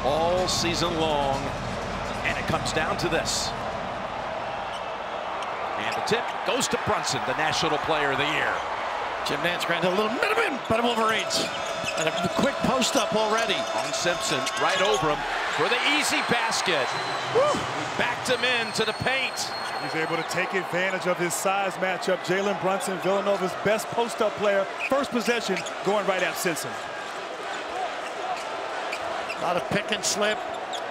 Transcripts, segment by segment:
all season long. And it comes down to this. And the tip goes to Brunson, the National Player of the Year. Jim Nance granted a little minimum, but Wolverines. And a quick post up already. On Simpson, right over him for the easy basket. Woo! Backed him into the paint. He's able to take advantage of his size matchup. Jalen Brunson, Villanova's best post-up player. First possession, going right at Simpson. A lot of pick and slip.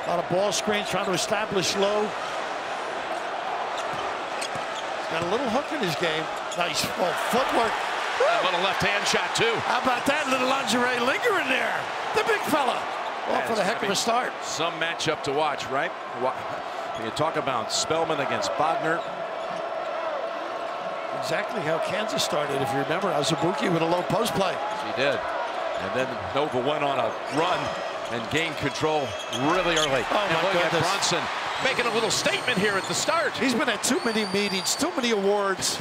A lot of ball screens, trying to establish low. He's got a little hook in his game. Nice footwork. A little left-hand shot, too. How about that little lingerie lingering there? The big fella. Off for the heck of a start. Some matchup to watch, right? When you talk about Spellman against Wagner. Exactly how Kansas started, if you remember. Azubuike with a low post play. She did. And then Nova went on a run and gained control really early. Oh, and my look goodness. at Brunson making a little statement here at the start. He's been at too many meetings, too many awards.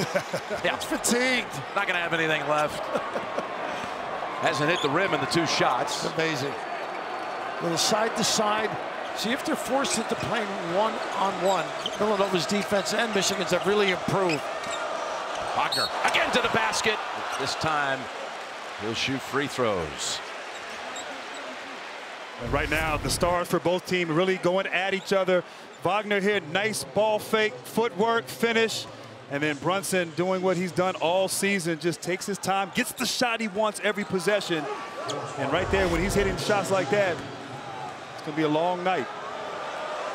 Yeah. He's fatigued. Not going to have anything left. Hasn't hit the rim in the two shots. It's amazing. Little side to side. See if they're forced into playing one-on-one. Villanova's defense and Michigan's have really improved. Wagner again to the basket. This time he'll shoot free throws. And right now, the stars for both teams really going at each other. Wagner here, nice ball fake, footwork, finish. And then Brunson doing what he's done all season, just takes his time, gets the shot he wants every possession. And right there, when he's hitting shots like that, it's going to be a long night.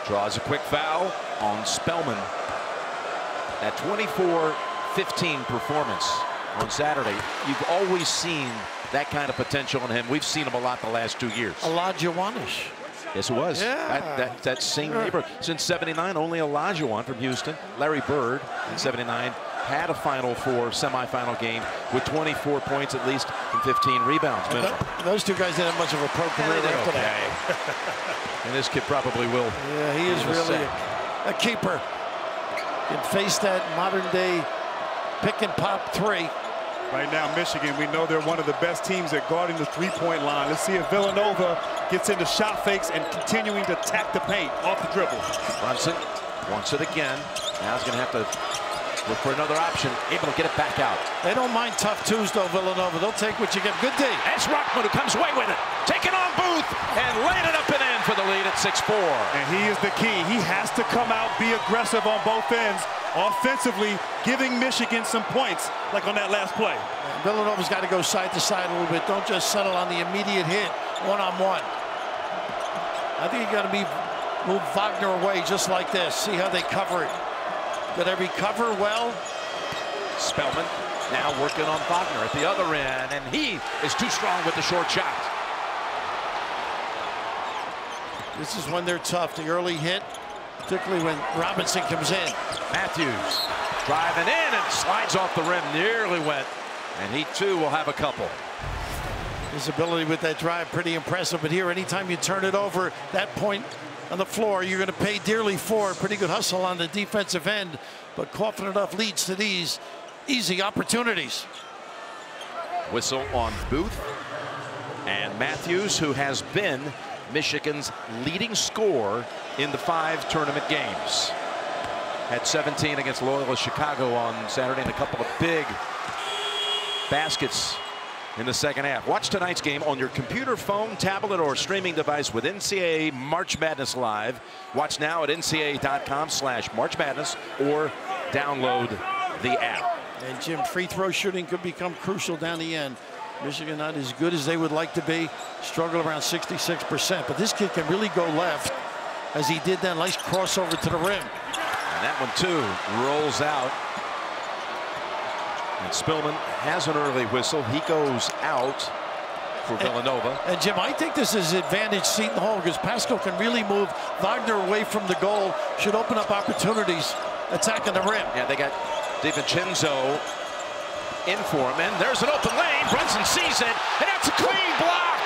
Draws a quick foul on Spellman. That 24-15 performance on Saturday, you've always seen that kind of potential in him. We've seen him a lot the last 2 years. Olajuwon-ish. Yes, it was. Yeah. That same neighborhood. Since '79, only Olajuwon from Houston, Larry Bird in '79, had a Final Four semifinal game with 24 points at least and 15 rebounds minimum. Those two guys didn't have much of a pro career after that. And this kid probably will. Yeah, he is really a keeper. Can face that modern day pick and pop three. Right now, Michigan, we know they're one of the best teams at guarding the three-point line. Let's see if Villanova gets into shot fakes and continuing to attack the paint off the dribble. Brunson wants it again. Now he's going to have to look for another option. Able to get it back out. They don't mind tough twos, though, Villanova. They'll take what you get. Good day. That's Rockman who comes away with it. Taking on Booth and laying it up and in for the lead at 6-4. And he is the key. He has to come out, be aggressive on both ends. Offensively, giving Michigan some points, like on that last play. Villanova's got to go side to side a little bit. Don't just settle on the immediate hit, one-on-one. I think you got to move Wagner away just like this. See how they cover it. Did they recover well? Spellman now working on Wagner at the other end, and he is too strong with the short shot. This is when they're tough. The early hit, particularly when Robinson comes in. Matthews driving in and slides off the rim, nearly went, and he too will have a couple. His ability with that drive, pretty impressive. But here, anytime you turn it over, that point on the floor, you're going to pay dearly for it. Pretty good hustle on the defensive end, but coughing enough leads to these easy opportunities. Whistle on Booth, and Matthews, who has been Michigan's leading scorer in the 5 tournament games. Had 17 against Loyola Chicago on Saturday and a couple of big baskets in the second half. Watch tonight's game on your computer, phone, tablet, or streaming device with NCAA March Madness Live. Watch now at ncaa.com/March Madness or download the app. And Jim, free throw shooting could become crucial down the end. Michigan not as good as they would like to be. Struggle around 66%. But this kid can really go left, as he did that nice crossover to the rim. And that one, too, rolls out. And Spillman has an early whistle. He goes out for Villanova. And Jim, I think this is advantage Seton Hall, because Pascal can really move Wagner away from the goal. Should open up opportunities attacking the rim. Yeah, they got DiVincenzo in for him, and there's an open lane. Brunson sees it, and that's a clean block.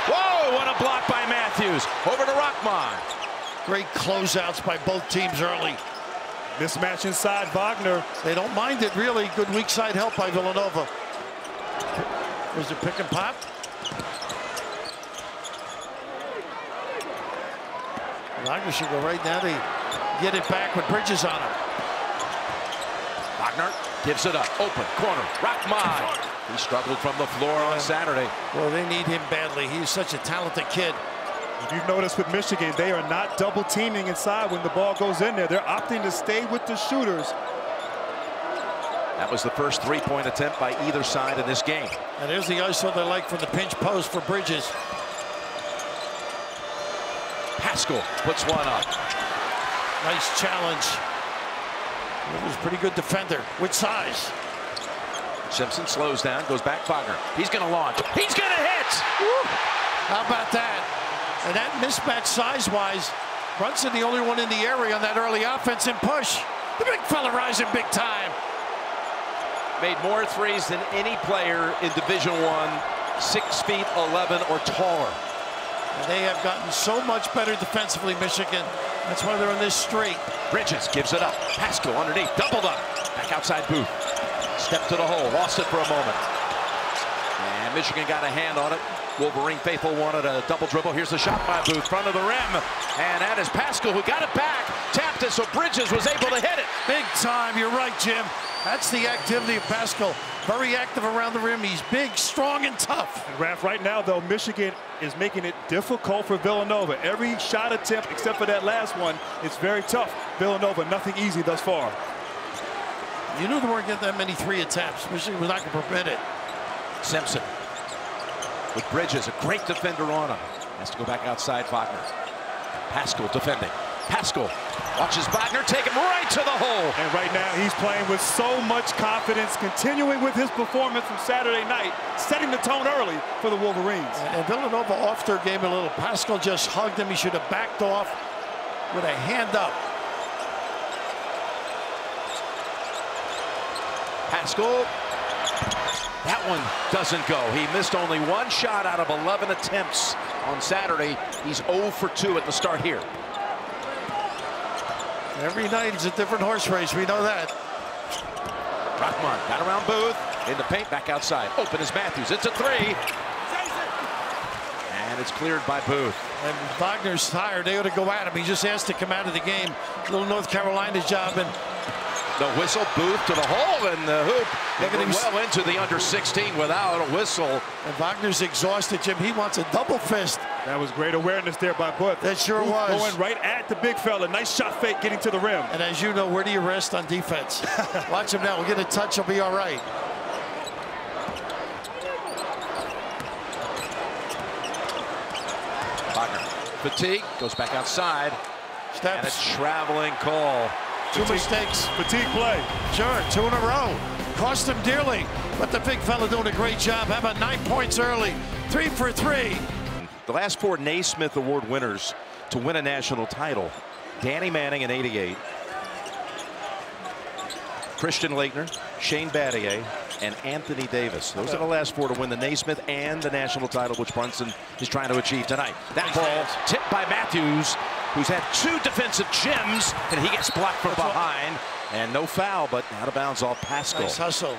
Whoa, what a block by Matthews. Over to Rockman. Great closeouts by both teams early. Mismatch inside Wagner. They don't mind it, really. Good weak side help by Villanova. Was it pick and pop? Wagner should go right now to get it back with Bridges on him. Wagner gives it up. Open corner. Rahman. He struggled from the floor on Saturday. Well, they need him badly. He's such a talented kid. If you've noticed with Michigan, they are not double teaming inside when the ball goes in there. They're opting to stay with the shooters. That was the first three-point attempt by either side in this game. And there's the ISO they like from the pinch post for Bridges. Pascal puts one up. Nice challenge. He was a pretty good defender with size. Simpson slows down, goes back. Wagner. He's going to launch. He's going to hit. Woo. How about that? And that mismatch size-wise, Brunson the only one in the area on that early offensive push. The big fella rising big time. Made more threes than any player in Division I, 6'11" or taller. And they have gotten so much better defensively, Michigan. That's why they're on this streak. Bridges gives it up. Pascal underneath, doubled up. Back outside Booth. Step to the hole, lost it for a moment. And Michigan got a hand on it. Wolverine faithful wanted a double dribble. Here's the shot by Booth, front of the rim. And that is Pascal who got it back. Tapped it so Bridges was able to hit it. Big time, you're right, Jim. That's the activity of Pascal. Very active around the rim. He's big, strong, and tough. And Raph, right now, though, Michigan is making it difficult for Villanova. Every shot attempt, except for that last one, is very tough. Villanova, nothing easy thus far. You knew they weren't getting that many three attempts. Michigan was not going to permit it. Simpson with Bridges, a great defender on him. Has to go back outside Wagner. Pascal defending. Pascal watches Wagner take him right to the hole. And right now he's playing with so much confidence, continuing with his performance from Saturday night, setting the tone early for the Wolverines. And Villanova off their game a little. Pascal just hugged him. He should have backed off with a hand up. Pascal, that one doesn't go. He missed only one shot out of 11 attempts on Saturday. He's 0 for 2 at the start here. Every night is a different horse race. We know that. Rahman got around Booth. In the paint, back outside. Open is Matthews. It's a three. And it's cleared by Booth. And Wagner's tired. They ought to go at him. He just asked to come out of the game. Little North Carolina job. And the whistle, Booth to the hole, and the hoop. They get well into the under 16 without a whistle. And Wagner's exhausted, Jim. He wants a double fist. That was great awareness there by Booth. That sure Booth was. Going right at the big fella. Nice shot fake getting to the rim. And as you know, where do you rest on defense? Watch him now. We'll get a touch. He'll be all right. Wagner, fatigue, goes back outside. Steps. And a traveling call. Two mistakes. Fatigue play. Sure, 2 in a row. Cost him dearly. But the big fella doing a great job. How about 9 points early? 3 for 3. The last 4 Naismith Award winners to win a national title. Danny Manning in '88. Christian Laettner, Shane Battier, and Anthony Davis. Those are the last 4 to win the Naismith and the national title, which Brunson is trying to achieve tonight. That ball tipped by Matthews, who's had 2 defensive gems, and he gets blocked from behind. And no foul, but out of bounds off Pascal. Nice hustle.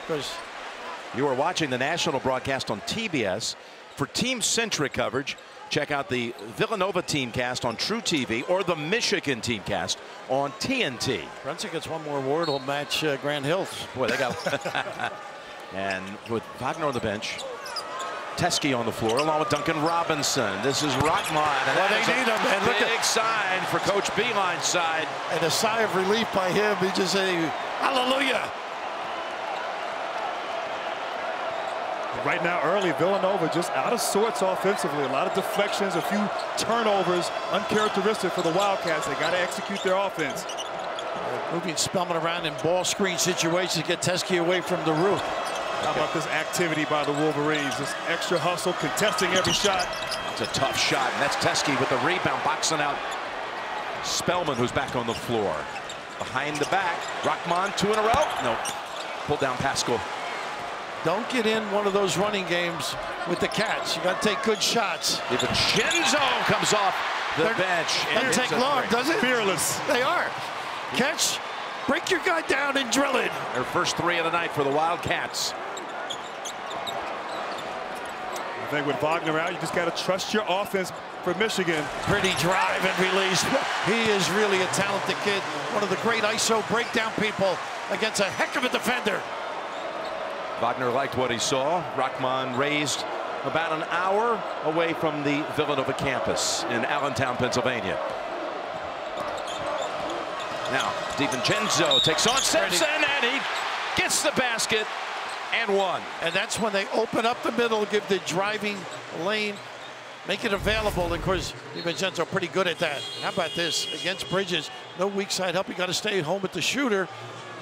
You are watching the national broadcast on TBS. For team-centric coverage, check out the Villanova teamcast on True TV or the Michigan teamcast on TNT. Brunson gets one more award. Will match Grant Hills. Boy, they got. And with Wagner on the bench, Teskey on the floor, along with Duncan Robinson. This is Rahman. And well, they need him. And look big sign for Coach Beilein's side. And a sigh of relief by him. He just said, hallelujah. Right now, early, Villanova just out of sorts offensively. A lot of deflections, a few turnovers, uncharacteristic for the Wildcats. They got to execute their offense. Moving Spellman around in ball screen situations, get Teskey away from the roof. How about this activity by the Wolverines? This extra hustle, contesting every shot. It's a tough shot, and that's Teskey with the rebound, boxing out Spellman, who's back on the floor. Behind the back, Rahman, 2 in a row. No, pull down Pascal. Don't get in one of those running games with the Cats. You got to take good shots. DiVincenzo comes off the bench. Doesn't take long, does it? Fearless. They are. Catch, break your guy down and drill it. Their first 3 of the night for the Wildcats. think with Wagner out, you just got to trust your offense for Michigan. Pretty drive and release. He is really a talented kid. One of the great ISO breakdown people against a heck of a defender. Wagner liked what he saw. Rahman raised about an hour away from the Villanova campus in Allentown, Pennsylvania. Now, DiVincenzo takes on Simpson, and he gets the basket and one. And that's when they open up the middle, give the driving lane, make it available. And of course, DiVincenzo pretty good at that. How about this? Against Bridges, no weak side help. You got to stay at home with the shooter.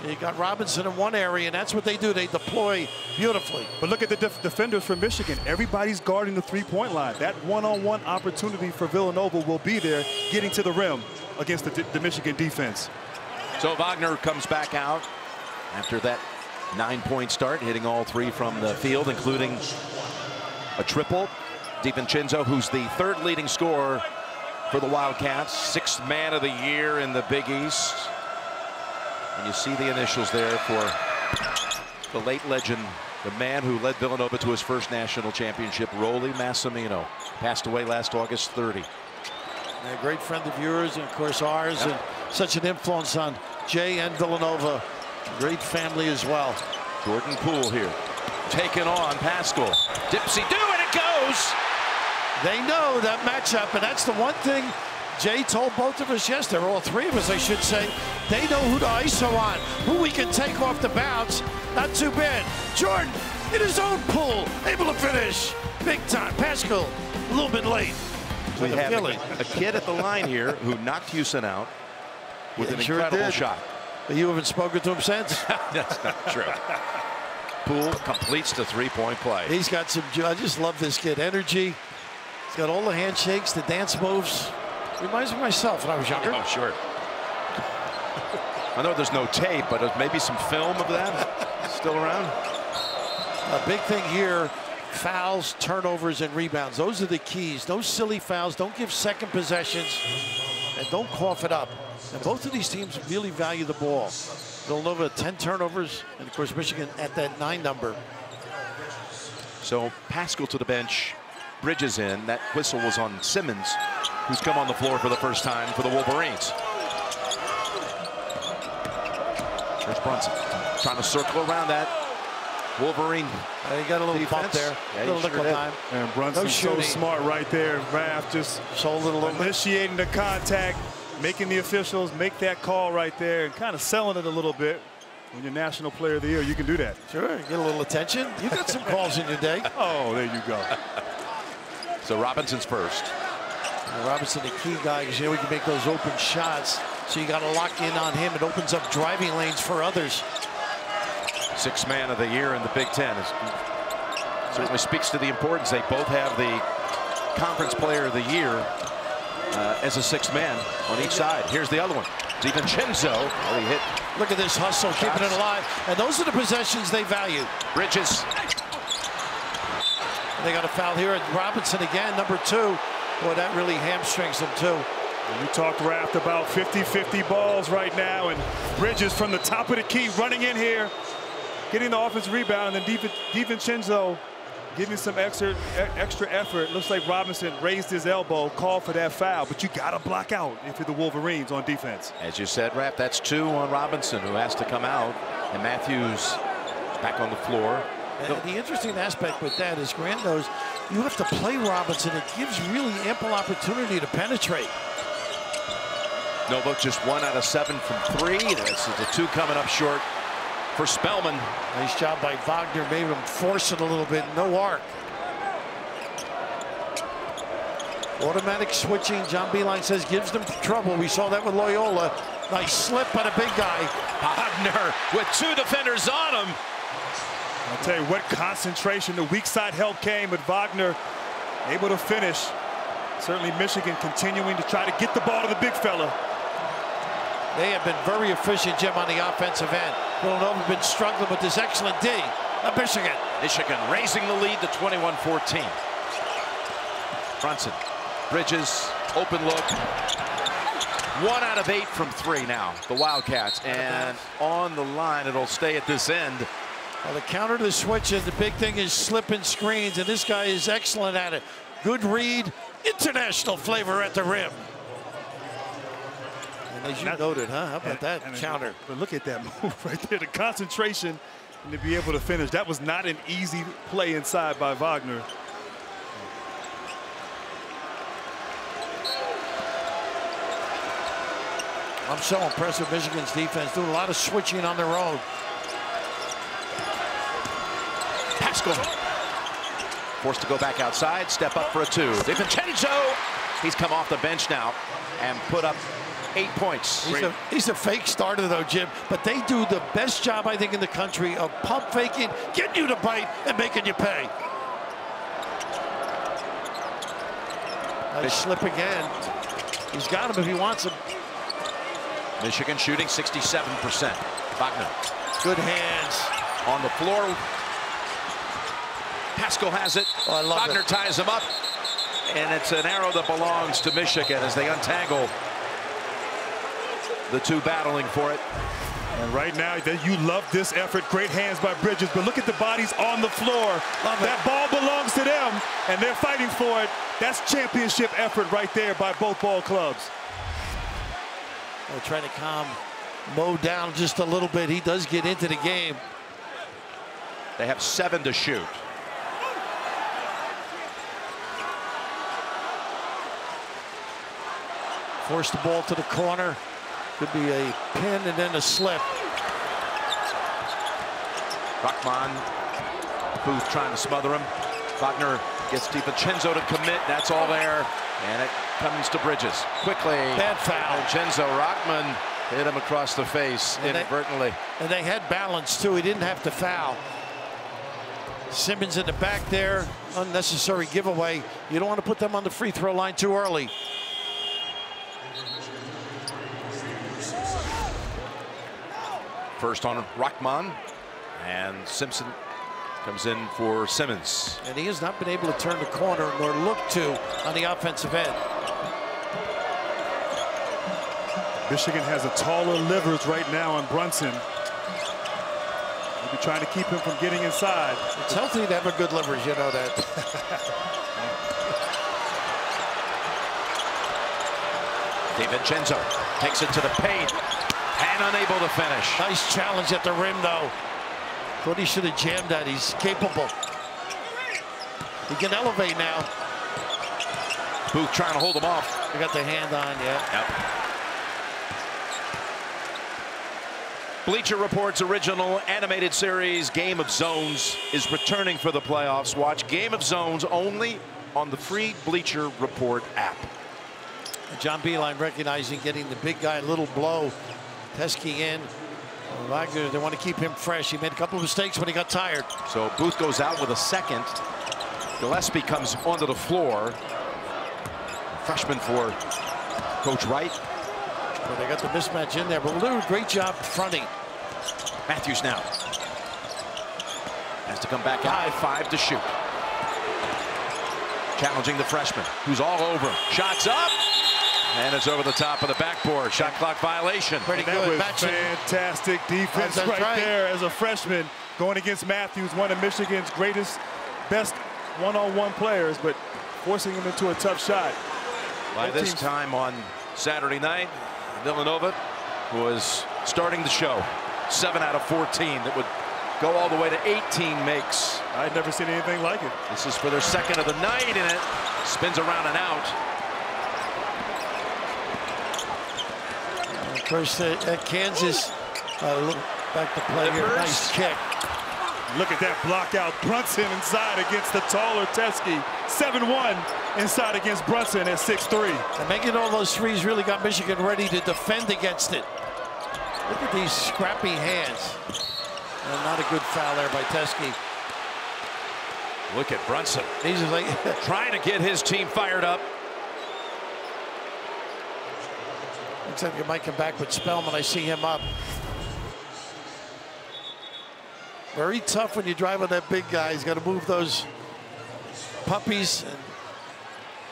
You got Robinson in one area, and that's what they do. They deploy beautifully. But look at the defenders for Michigan. Everybody's guarding the three-point line. That one-on-one opportunity for Villanova will be there, getting to the rim against the Michigan defense. So Wagner comes back out after that 9-point start, hitting all three from the field, including a triple. DiVincenzo, who's the third leading scorer for the Wildcats, 6th man of the year in the Big East. And you see the initials there for the late legend, the man who led Villanova to his first national championship, Rolly Massimino. Passed away last August 30. A great friend of yours, and of course ours, and such an influence on Jay and Villanova. Great family as well. Jordan Poole here, taking on Pascal. Dipsy-do, and it goes! They know that matchup, and that's the one thing Jay told both of us yesterday, or all three of us, I should say. They know who to ISO on, who we can take off the bounce. Not too bad. Jordan, in his own pool, able to finish. Big time. Pascal, a little bit late. We have a kid at the line here who knocked Houston out with an incredible shot. But you haven't spoken to him since? That's not true. Poole completes the three-point play. He's got some, I just love this kid. Energy. He's got all the handshakes, the dance moves. Reminds me of myself when I was younger. Oh, sure. I know there's no tape, but maybe some film of that still around. A big thing here, fouls, turnovers, and rebounds. Those are the keys. No silly fouls. Don't give second possessions, and don't cough it up. And both of these teams really value the ball. Villanova 10 turnovers, and of course Michigan at that 9 number. So Pascal to the bench, Bridges in. That whistle was on Simmons, who's come on the floor for the first time for the Wolverines. There's Brunson trying to circle around that Wolverine. He got a little bump there. Yeah, a little nickel time. And Brunson's so smart right there. Raph just initiating the contact, making the officials make that call right there, and kind of selling it a little bit. When you're National Player of the Year, you can do that. Sure, get a little attention. You got some calls in your day. Oh, there you go. So Robinson's first. Robinson, the key guy, because you know we can make those open shots. So you got to lock in on him. It opens up driving lanes for others. 6th man of the year in the Big Ten. It certainly speaks to the importance. They both have the Conference Player of the Year as a 6th man on each side. Here's the other one. DiVincenzo. Oh, he hit. Look at this hustle, keeping it alive. And those are the possessions they value. Bridges. They got a foul here at Robinson again, number 2. Boy, that really hamstrings them too. We talked, Raph, about 50-50 balls right now, and Bridges from the top of the key running in here, getting the offensive rebound, and then DiVincenzo giving some extra effort. Looks like Robinson raised his elbow, called for that foul, but you got to block out if you're the Wolverines on defense. As you said, Raph, that's 2 on Robinson, who has to come out, and Matthews is back on the floor. And the interesting aspect with that is Grant knows you have to play Robinson. It gives really ample opportunity to penetrate. Nova just 1 out of 7 from 3. This is the 2 coming up short for Spellman. Nice job by Wagner. Made him force it a little bit. No arc. Automatic switching, John Beilein says, gives them trouble. We saw that with Loyola. Nice slip by the big guy. Wagner with 2 defenders on him. I'll tell you what concentration, the weak side help came, but Wagner able to finish. Certainly Michigan continuing to try to get the ball to the big fella. They have been very efficient, Jim, on the offensive end. Villanova have been struggling with this excellent D of Michigan. Michigan raising the lead to 21-14. Brunson, Bridges, open look. 1 out of 8 from 3 now, the Wildcats. And on the line, it'll stay at this end. Well, the counter to the switch, and the big thing is slipping screens, and this guy is excellent at it. Good read, international flavor at the rim. And as you noted, huh? How about that counter? But look at that move right there, the concentration, and to be able to finish. That was not an easy play inside by Wagner. I'm so impressed with Michigan's defense, doing a lot of switching on their own. Pascal forced to go back outside, step up for a two. DiVincenzo, he's come off the bench now and put up 8 points. He's a fake starter though, Jim, but they do the best job, I think, in the country of pump faking, getting you to bite, and making you pay. Nice slip again. He's got him if he wants him. Michigan shooting 67%. Wagner. Good hands. On the floor. Pascal has it. Oh, I love Wagner it. ties him up. And it's an arrow that belongs to Michigan as they untangle the two battling for it. And right now, you love this effort. Great hands by Bridges, but look at the bodies on the floor. That ball belongs to them, and they're fighting for it. That's championship effort right there by both ball clubs. They're trying to calm Mo down just a little bit. He does get into the game. They have 7 to shoot. Force the ball to the corner. Could be a pin and then a slip. Rockman, Booth trying to smother him. Wagner gets DiVincenzo to commit. That's all there. And it comes to Bridges. Quickly. Bad foul. DiVincenzo, Rockman hit him across the face inadvertently. And they had balance too. He didn't have to foul. Simmons in the back there. Unnecessary giveaway. You don't want to put them on the free throw line too early. First on Rockman, and Simpson comes in for Simmons. And he has not been able to turn the corner nor look to on the offensive end. Michigan has a taller Livers right now on Brunson. Maybe trying to keep him from getting inside. It's healthy to have a good Livers, you know that. DiVincenzo takes it to the paint. And unable to finish. Nice challenge at the rim, though. Thought he should have jammed that. He's capable. He can elevate now. Booth trying to hold him off. He got the hand on, yeah. Yep. Bleacher Report's original animated series, Game of Zones, is returning for the playoffs. Watch Game of Zones only on the free Bleacher Report app. John Beilein recognizing getting the big guy a little blow. Teskey in. Wagner, they want to keep him fresh. He made a couple of mistakes when he got tired. So Booth goes out with a second. Gillespie comes onto the floor. Freshman for Coach Wright. Well, they got the mismatch in there, but we'll do a great job fronting. Matthews now has to come back out. 5 to shoot. Challenging the freshman, who's all over him. Shots up. And it's over the top of the backboard. Shot clock violation. Pretty that good. Was fantastic defense right there as a freshman going against Matthews, one of Michigan's greatest, best one-on-one players, but forcing him into a tough shot. By this time on Saturday night, Villanova was starting the show. 7 out of 14 that would go all the way to 18 makes. I'd never seen anything like it. This is for their second of the night, and it spins around and out. Of course, at Kansas, look back to play here. Nice kick. Look at that block out. Brunson inside against the taller Teskey. 7-1 inside against Brunson at 6'3". And making all those threes really got Michigan ready to defend against it. Look at these scrappy hands. And not a good foul there by Teskey. Look at Brunson. He's like trying to get his team fired up. Looks like you might come back with Spellman. I see him up. Very tough when you drive on that big guy. He's got to move those puppies.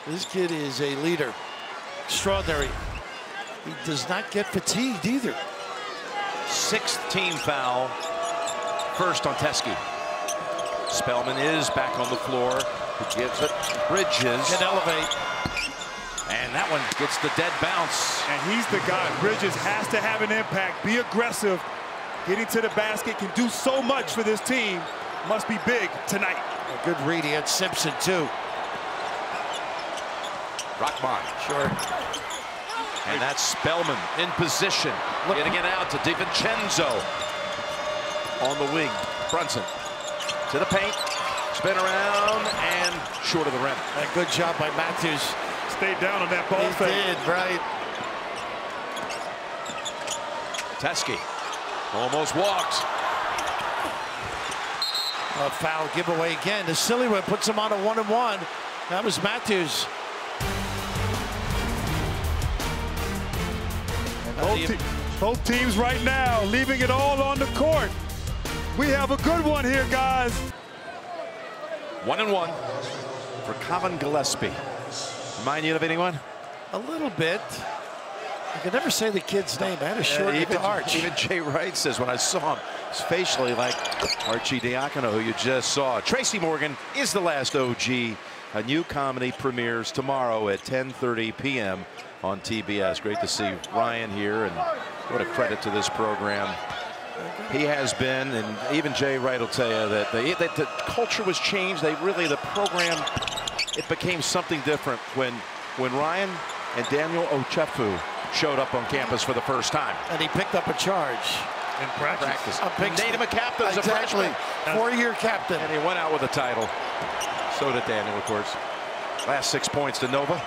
And this kid is a leader. Extraordinary. He does not get fatigued either. 6th team foul first on Teskey. Spellman is back on the floor. He gives it. Bridges. Can elevate. And that one gets the dead bounce. And he's the guy. Bridges has to have an impact. Be aggressive. Getting to the basket can do so much for this team. Must be big tonight. A good read. He had Simpson, too. Rockman. Sure. And that's Spellman in position. Getting it out to DiVincenzo. On the wing. Brunson. To the paint. Spin around and short of the rim. A good job by Matthews. Stayed down on that ball He fake. did, right. Teskey almost walked. A foul giveaway again. The silly one puts him on a 1-and-1. That was Matthews. Both teams right now leaving it all on the court. We have a good one here, guys. 1-and-1 for Colin Gillespie. Remind you of anyone? A little bit. I could never say the kid's name. I had to shorten it to Arch. Even Jay Wright says when I saw him, it's facially like Archie Diacono, who you just saw. Tracy Morgan is the last OG. A new comedy premieres tomorrow at 10:30 p.m. on TBS. Great to see Ryan here, and what a credit to this program. He has been, and even Jay Wright will tell you that the culture was changed. The program, it became something different when Ryan and Daniel Ochefu showed up on campus for the first time. And he picked up a charge. In practice. Made him a captain as a freshman. 4-year captain. And he went out with a title. So did Daniel, of course. Last 6 points to Nova.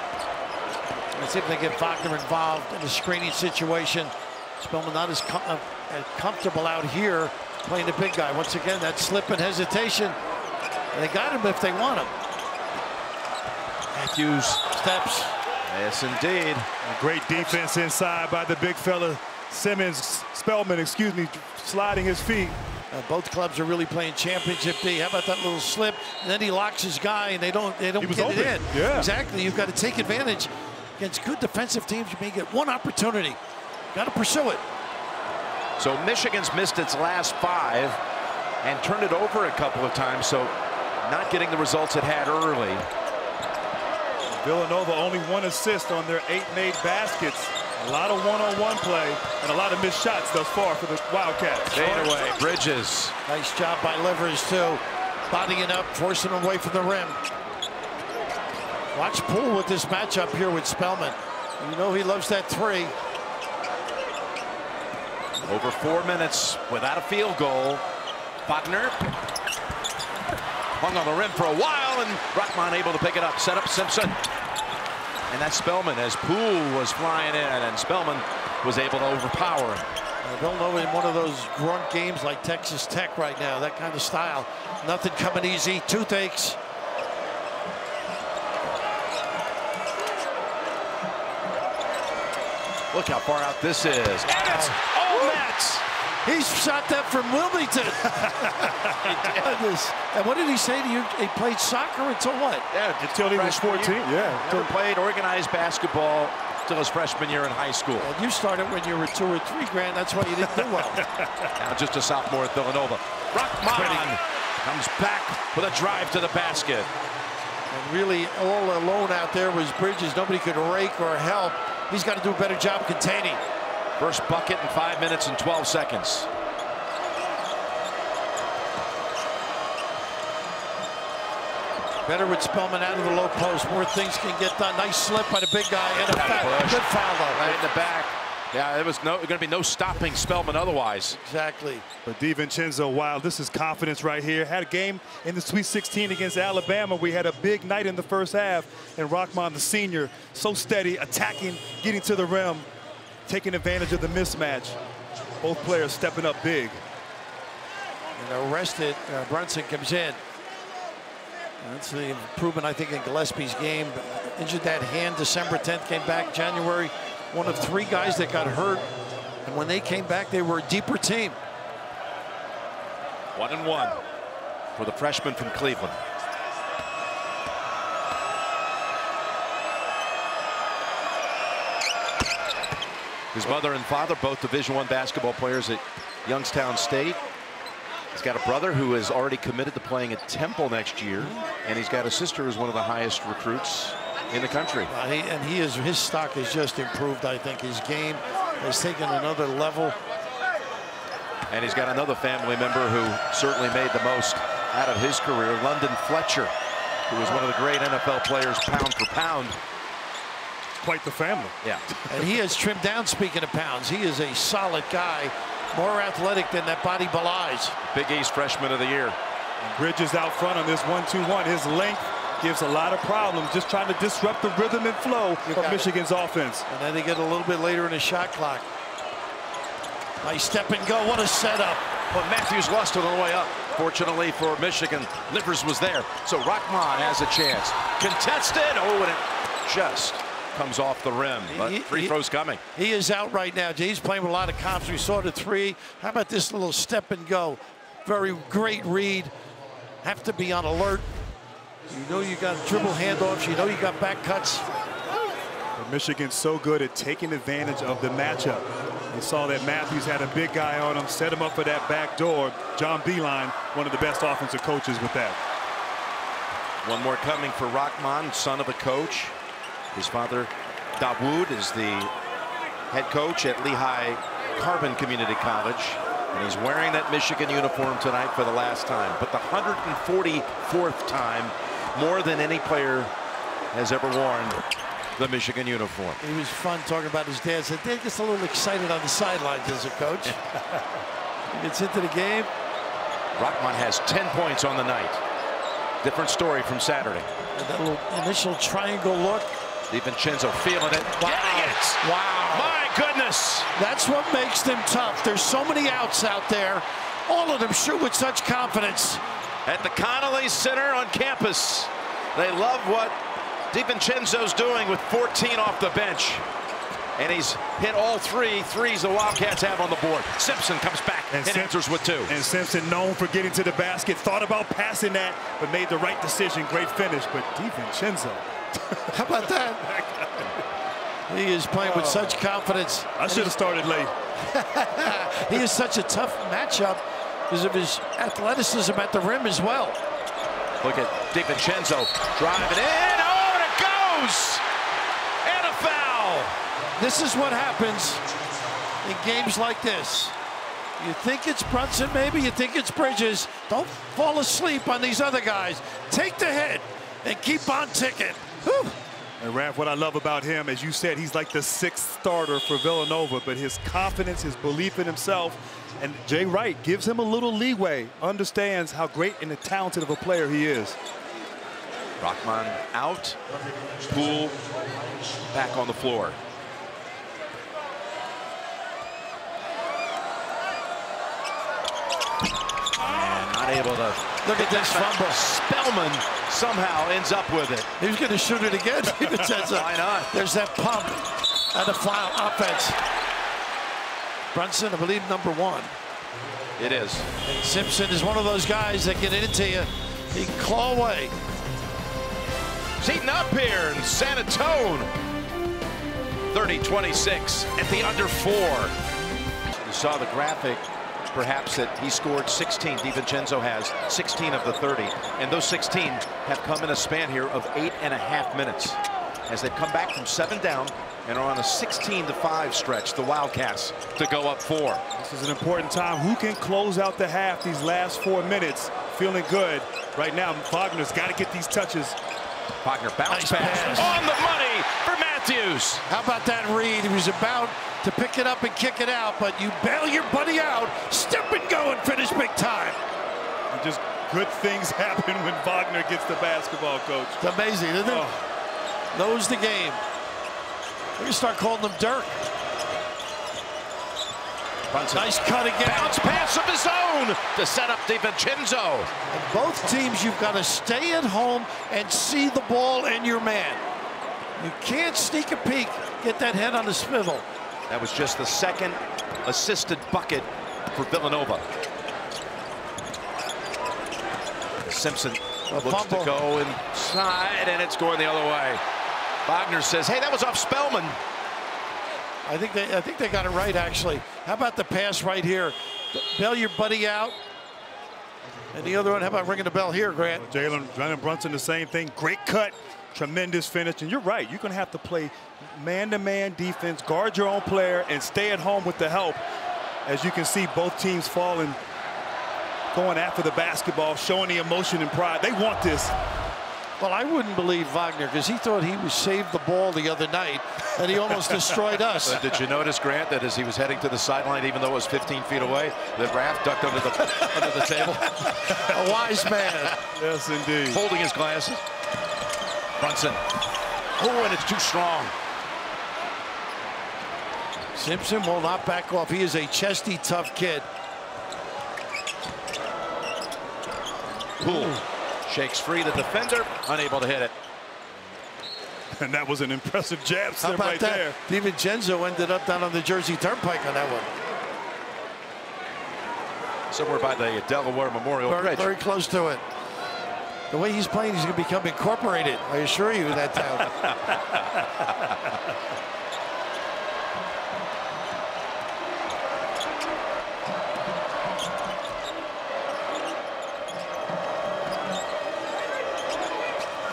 Let's see if they get Wagner involved in a screening situation. Spellman not as comfortable out here playing the big guy. Once again, that slip and hesitation. They got him if they want him. Matthews Steps. Yes, indeed. A great defense inside by the big fella. Spellman, excuse me, sliding his feet. Both clubs are really playing championship D. How about that little slip? And then he locks his guy, and they don't get open. it in. Yeah. Exactly. You've got to take advantage. Against good defensive teams, you may get one opportunity. Got to pursue it. So Michigan's missed its last 5 and turned it over a couple of times, so not getting the results it had early. Villanova only 1 assist on their 8 made baskets. A lot of one-on-one play and a lot of missed shots thus far for the Wildcats. Fade away, Bridges. Nice job by Livers, too. Bodying up, forcing him away from the rim. Watch Poole with this matchup here with Spellman. You know he loves that 3. Over 4 minutes without a field goal. Wagner hung on the rim for a while, and Rockman able to pick it up. Set up Simpson. And that's Spellman as Poole was flying in, and Spellman was able to overpower him. Villanova in one of those grunt games like Texas Tech right now, that kind of style. Nothing coming easy, toothaches. Look how far out this is. And it's Nets. He's shot that from Wilmington. And what did he say to you? He played soccer until what? Yeah, until he was 14. Yeah. Never played organized basketball until his freshman year in high school. And you started when you were 2 or 3 grand. That's why you didn't do well. Now just a sophomore at Villanova. Rockman comes back with a drive to the basket. And really all alone out there was Bridges. Nobody could rake or help. He's got to do a better job containing. First bucket in 5 minutes and 12 seconds. Better with Spellman out of the low post. More things can get done. Nice slip by the big guy. And a foul. Good foul, though. Right in the back. Yeah, there was going to be no stopping Spellman otherwise. Exactly. But DiVincenzo, wow, this is confidence right here. Had a game in the Sweet 16 against Alabama. We had a big night in the first half. And Rockman, the senior, so steady, attacking, getting to the rim, taking advantage of the mismatch. Both players stepping up big. And arrested, Brunson comes in. That's the improvement, I think, in Gillespie's game. Injured that hand December 10th, came back January. One of 3 guys that got hurt. And when they came back, they were a deeper team. 1-1 for the freshman from Cleveland. His mother and father, both Division I basketball players at Youngstown State. He's got a brother who is already committed to playing at Temple next year, and he's got a sister who's one of the highest recruits in the country. His stock has just improved. I think his game has taken another level. And he's got another family member who certainly made the most out of his career, London Fletcher, who was one of the great NFL players pound for pound. Quite the family. Yeah. And he has trimmed down, speaking of pounds. He is a solid guy, more athletic than that body belies. Big East freshman of the year. And Bridges out front on this 1-2-1. His length gives a lot of problems, just trying to disrupt the rhythm and flow of Michigan's offense. And then they get a little bit later in the shot clock. Nice step and go. What a setup. But Matthews lost it on the way up. Fortunately for Michigan, Livers was there. So Rahman has a chance. Contested. Oh, and it just comes off the rim. But free throw's coming. He is out right now. He's playing with a lot of confidence. We saw the three. How about this little step and go? Very great read. Have to be on alert. You know you got dribble handoffs. You know you got back cuts. But Michigan's so good at taking advantage of the matchup. You saw that Matthews had a big guy on him, set him up for that back door. John Beilein, one of the best offensive coaches with that. One more coming for Rahman, son of a coach. His father, Dawood, is the head coach at Lehigh Carbon Community College. And he's wearing that Michigan uniform tonight for the last time. But the 144th time, more than any player has ever worn the Michigan uniform. It was fun talking about his dad. Said dad gets a little excited on the sidelines as a coach. He gets into the game. Rahman has 10 points on the night. Different story from Saturday. And that little initial triangle look. DiVincenzo feeling it. Wow. Getting it. Wow. My goodness. That's what makes them tough. There's so many outs out there. All of them shoot with such confidence. At the Connolly Center on campus. They love what DiVincenzo's doing with 14 off the bench. And he's hit all three threes the Wildcats have on the board. Simpson comes back and answers with two. And Simpson, known for getting to the basket, thought about passing that, but made the right decision. Great finish. But DiVincenzo. How about that? He is playing with such confidence. I should have started late. He is such a tough matchup because of his athleticism at the rim as well. Look at DiVincenzo driving in. Oh, and it goes! And a foul! This is what happens in games like this. You think it's Brunson, maybe you think it's Bridges. Don't fall asleep on these other guys. Take the hit and keep on ticking. Whew. And Raph, what I love about him, as you said, he's like the sixth starter for Villanova, but his confidence, his belief in himself, and Jay Wright gives him a little leeway, understands how great and talented of a player he is. Rahman out, Poole back on the floor. And not able to look at this fumble. Spellman somehow ends up with it. He was going to shoot it again. Why not? There's that pump and the foul offense. Brunson, I believe, #1. It is. And Simpson is one of those guys that get into you. He can claw away. He's heating up here in San Antonio. 30-26 at the under 4. You saw the graphic, perhaps, that he scored 16. DiVincenzo has 16 of the 30. And those 16 have come in a span here of 8.5 minutes as they've come back from 7 down and are on a 16-5 stretch, the Wildcats, to go up 4. This is an important time. Who can close out the half these last 4 minutes? Feeling good. Right now, Wagner's got to get these touches. Wagner bounce pass on the money for Matthews. How about that read? He was about to pick it up and kick it out, but you bail your buddy out, step and go and finish big time. And just good things happen when Wagner gets the basketball, Coach. It's amazing, isn't it? Knows the game. We can start calling him Dirk. Brunson. Nice cut again. Bounce pass of his own to set up DiVincenzo. And both teams, you've got to stay at home and see the ball and your man. You can't sneak a peek, get that head on the swivel. That was just the second assisted bucket for Villanova. Simpson looks to go inside, and it's going the other way. Wagner says, hey, that was off Spellman. I think they got it right, actually. How about the pass right here? Bail your buddy out And the other one, how about ringing the bell here, Grant? Jalen Brunson, the same thing. Great cut, tremendous finish. And you're right, you're going to have to play man-to-man defense, guard your own player, and stay at home with the help. As you can see, both teams falling, going after the basketball, showing the emotion and pride. They want this. Well, I wouldn't believe Wagner because he thought he was saved the ball the other night, and he almost destroyed us. Did you notice, Grant, that as he was heading to the sideline, even though it was 15 feet away, that Raph ducked under the table? A wise man. Yes, indeed. Holding his glasses. Brunson. Oh, and it's too strong. Simpson will not back off. He is a chesty, tough kid. Poole shakes free the defender, unable to hit it. And that was an impressive jab How about right that? there. DiVincenzo ended up down on the Jersey Turnpike on that one. Somewhere by the Delaware Memorial Bridge. Very close to it. The way he's playing, he's going to become incorporated. I assure you, in that town.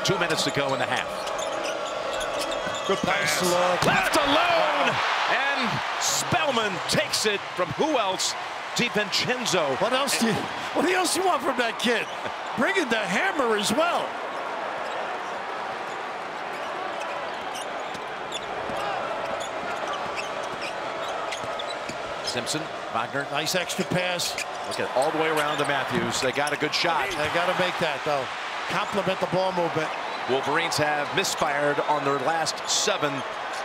2 minutes to go in the half. Good pass. Left alone, and Spellman takes it from who else? DiVincenzo. What else do you want from that kid? Bring in the hammer as well. Simpson, Wagner. Nice extra pass. Look at it, all the way around to Matthews. They got a good shot. They got to make that, though. Compliment the ball movement. Wolverines have misfired on their last 7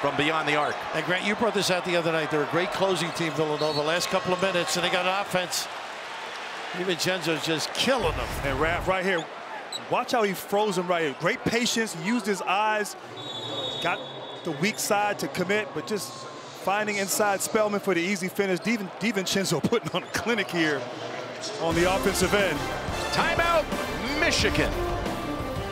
from beyond the arc. And Grant, you brought this out the other night. They're a great closing team, Villanova. Last couple of minutes, and they got an offense. DiVincenzo's just killing them. And Raph right here, watch how he froze him right here. Great patience, used his eyes, got the weak side to commit, but just finding inside Spellman for the easy finish. DiVincenzo putting on a clinic here on the offensive end. Timeout, Michigan.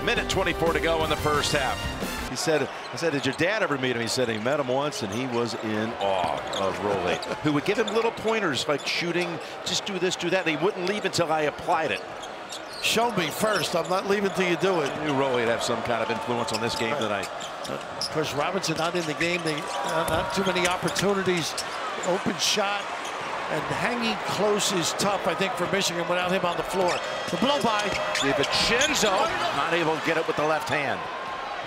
Minute 24 to go in the first half. He said, I said, did your dad ever meet him? He said he met him once, and he was in awe of Rolly, who would give him little pointers like shooting, just do this, do that. And he wouldn't leave until I applied it. Show me first. I'm not leaving till you do it. I knew Rolly would have some kind of influence on this game tonight. Of course, Robinson not in the game. They not too many opportunities. Open shot. And hanging close is tough, I think, for Michigan without him on the floor. The blow by. DiVincenzo not able to get it with the left hand.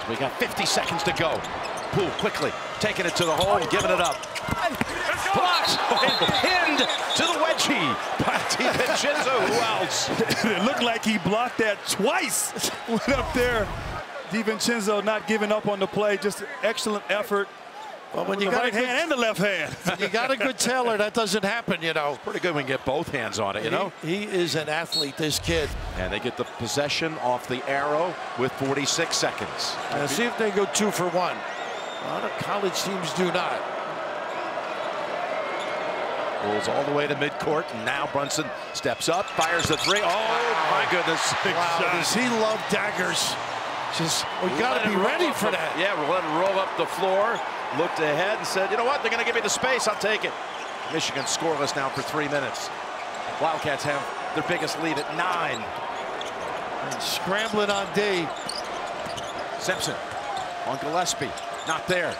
So we got 50 seconds to go. Poole quickly taking it to the hole and giving it up. Blocked and pinned to the wedgie by DiVincenzo. Who else? It looked like he blocked that twice. Went up there. DiVincenzo not giving up on the play. Just excellent effort. Well, when you the got right hand and the left hand. You got a good tailor, that doesn't happen, you know. Pretty good when you get both hands on it, you know. He is an athlete, this kid. And they get the possession off the arrow with 46 seconds. Now see if they go 2 for 1. A lot of college teams do not. Rolls all the way to midcourt, and now Brunson steps up, fires the 3. Oh, my goodness. Wow, does he love daggers? Just, we got to be ready for that. Yeah, we'll let him roll up the floor. Looked ahead and said, you know what, they're going to give me the space, I'll take it. Michigan scoreless now for 3 minutes. Wildcats have their biggest lead at 9. And scrambling on D. Simpson on Gillespie, not there.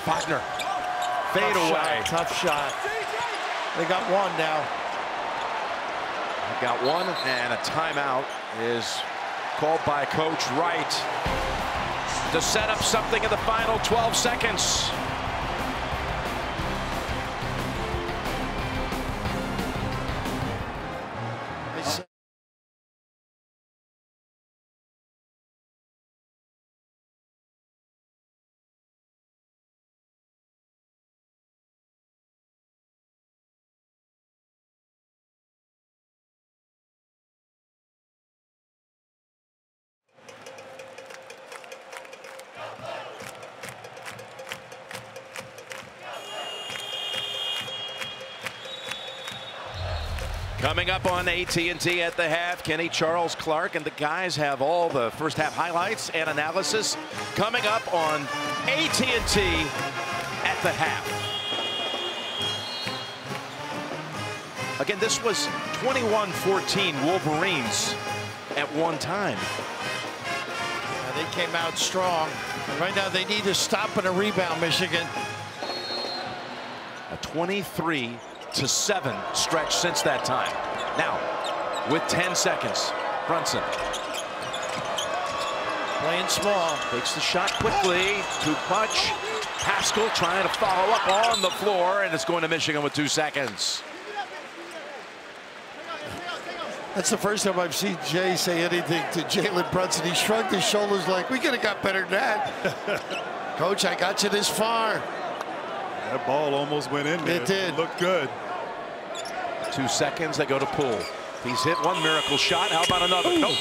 Wagner, fade away. Tough shot. They got 1 now. Got 1, and a timeout is called by Coach Wright to set up something in the final 12 seconds. Coming up on AT&T at the half, Kenny, Charles Clark, and the guys have all the first half highlights and analysis coming up on AT&T at the half. Again, this was 21-14 Wolverines at one time. They came out strong. And right now they need a stop and a rebound, Michigan. A 23-7 stretch since that time. Now, with 10 seconds, Brunson. Playing small. Takes the shot quickly. Too much. Pascal trying to follow up on the floor, and it's going to Michigan with 2 seconds. That's the first time I've seen Jay say anything to Jalen Brunson. He shrugged his shoulders like, we could have got better than that. Coach, I got you this far. That ball almost went in there. It did. It looked good. 2 seconds, they go to Poole. He's hit one miracle shot. How about another? Nope.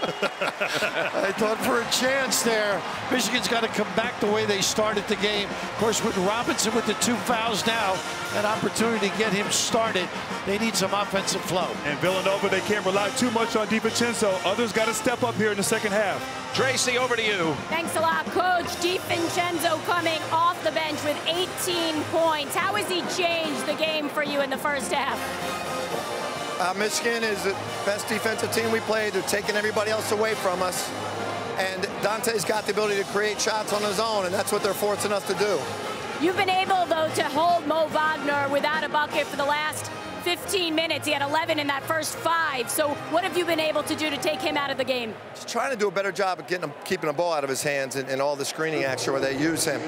I thought for a chance there. Michigan's got to come back the way they started the game. Of course, with Robinson with the 2 fouls now, an opportunity to get him started. They need some offensive flow. And Villanova, they can't rely too much on DiVincenzo. Others got to step up here in the second half. Tracy, over to you. Thanks a lot, Coach. DiVincenzo coming off the bench with 18 points. How has he changed the game for you in the first half? Michigan is the best defensive team we played. They're taking everybody else away from us. And Dante's got the ability to create shots on his own, and that's what they're forcing us to do. You've been able, though, to hold Mo Wagner without a bucket for the last 15 minutes. He had 11 in that first 5. So what have you been able to do to take him out of the game? Just trying to do a better job of keeping the ball out of his hands and all the screening action where they use him.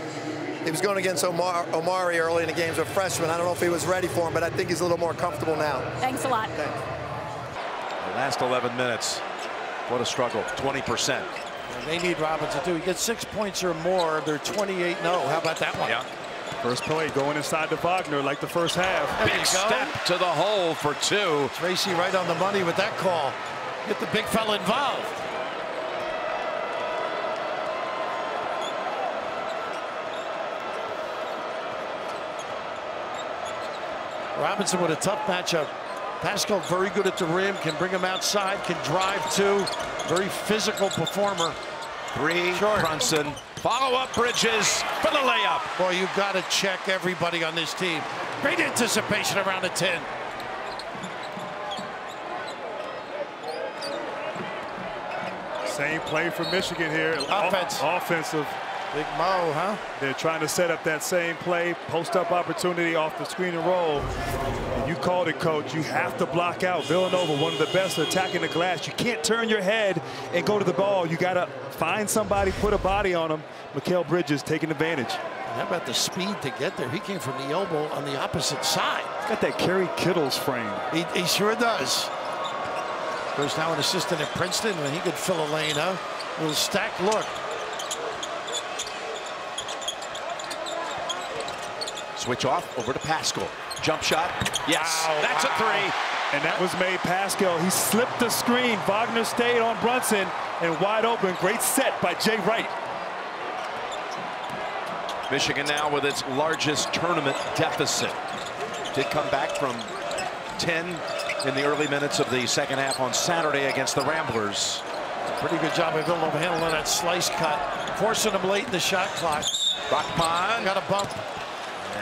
He was going against Omari early in the game as a freshman. I don't know if he was ready for him, but I think he's a little more comfortable now. Thanks a lot. Thanks. The last 11 minutes. What a struggle. 20%. They need Robinson too. He gets 6 points or more. They're 28-0. How about that one? Yeah. First play going inside to Wagner like the first half. Big step to the hole for 2. Tracy right on the money with that call. Get the big fella involved. Robinson with a tough matchup. Pascal very good at the rim, can bring him outside, can drive too. Very physical performer. 3, Short. Brunson. Follow up Bridges for the layup. Boy, you've got to check everybody on this team. Great anticipation around the 10. Same play for Michigan here. Offense. Offensive. Big Mo, huh? They're trying to set up that same play, post-up opportunity off the screen and roll. And you called it, Coach. You have to block out. Villanova, one of the best attacking the glass. You can't turn your head and go to the ball. You got to find somebody, put a body on them. Mikal Bridges taking advantage. And how about the speed to get there? He came from the elbow on the opposite side. He's got that Kerry Kittles frame. He sure does. Of course, now an assistant at Princeton, when he could fill a lane, huh? A little stacked look. Switch off over to Pascal. Jump shot. Yes, Wow, that's a 3. And that was made Pascal. He slipped the screen. Wagner stayed on Brunson and wide open. Great set by Jay Wright. Michigan now with its largest tournament deficit. Did come back from 10 in the early minutes of the second half on Saturday against the Ramblers. Pretty good job by Villanova handling that slice cut, forcing him late in the shot clock. Rockpond. Got a bump.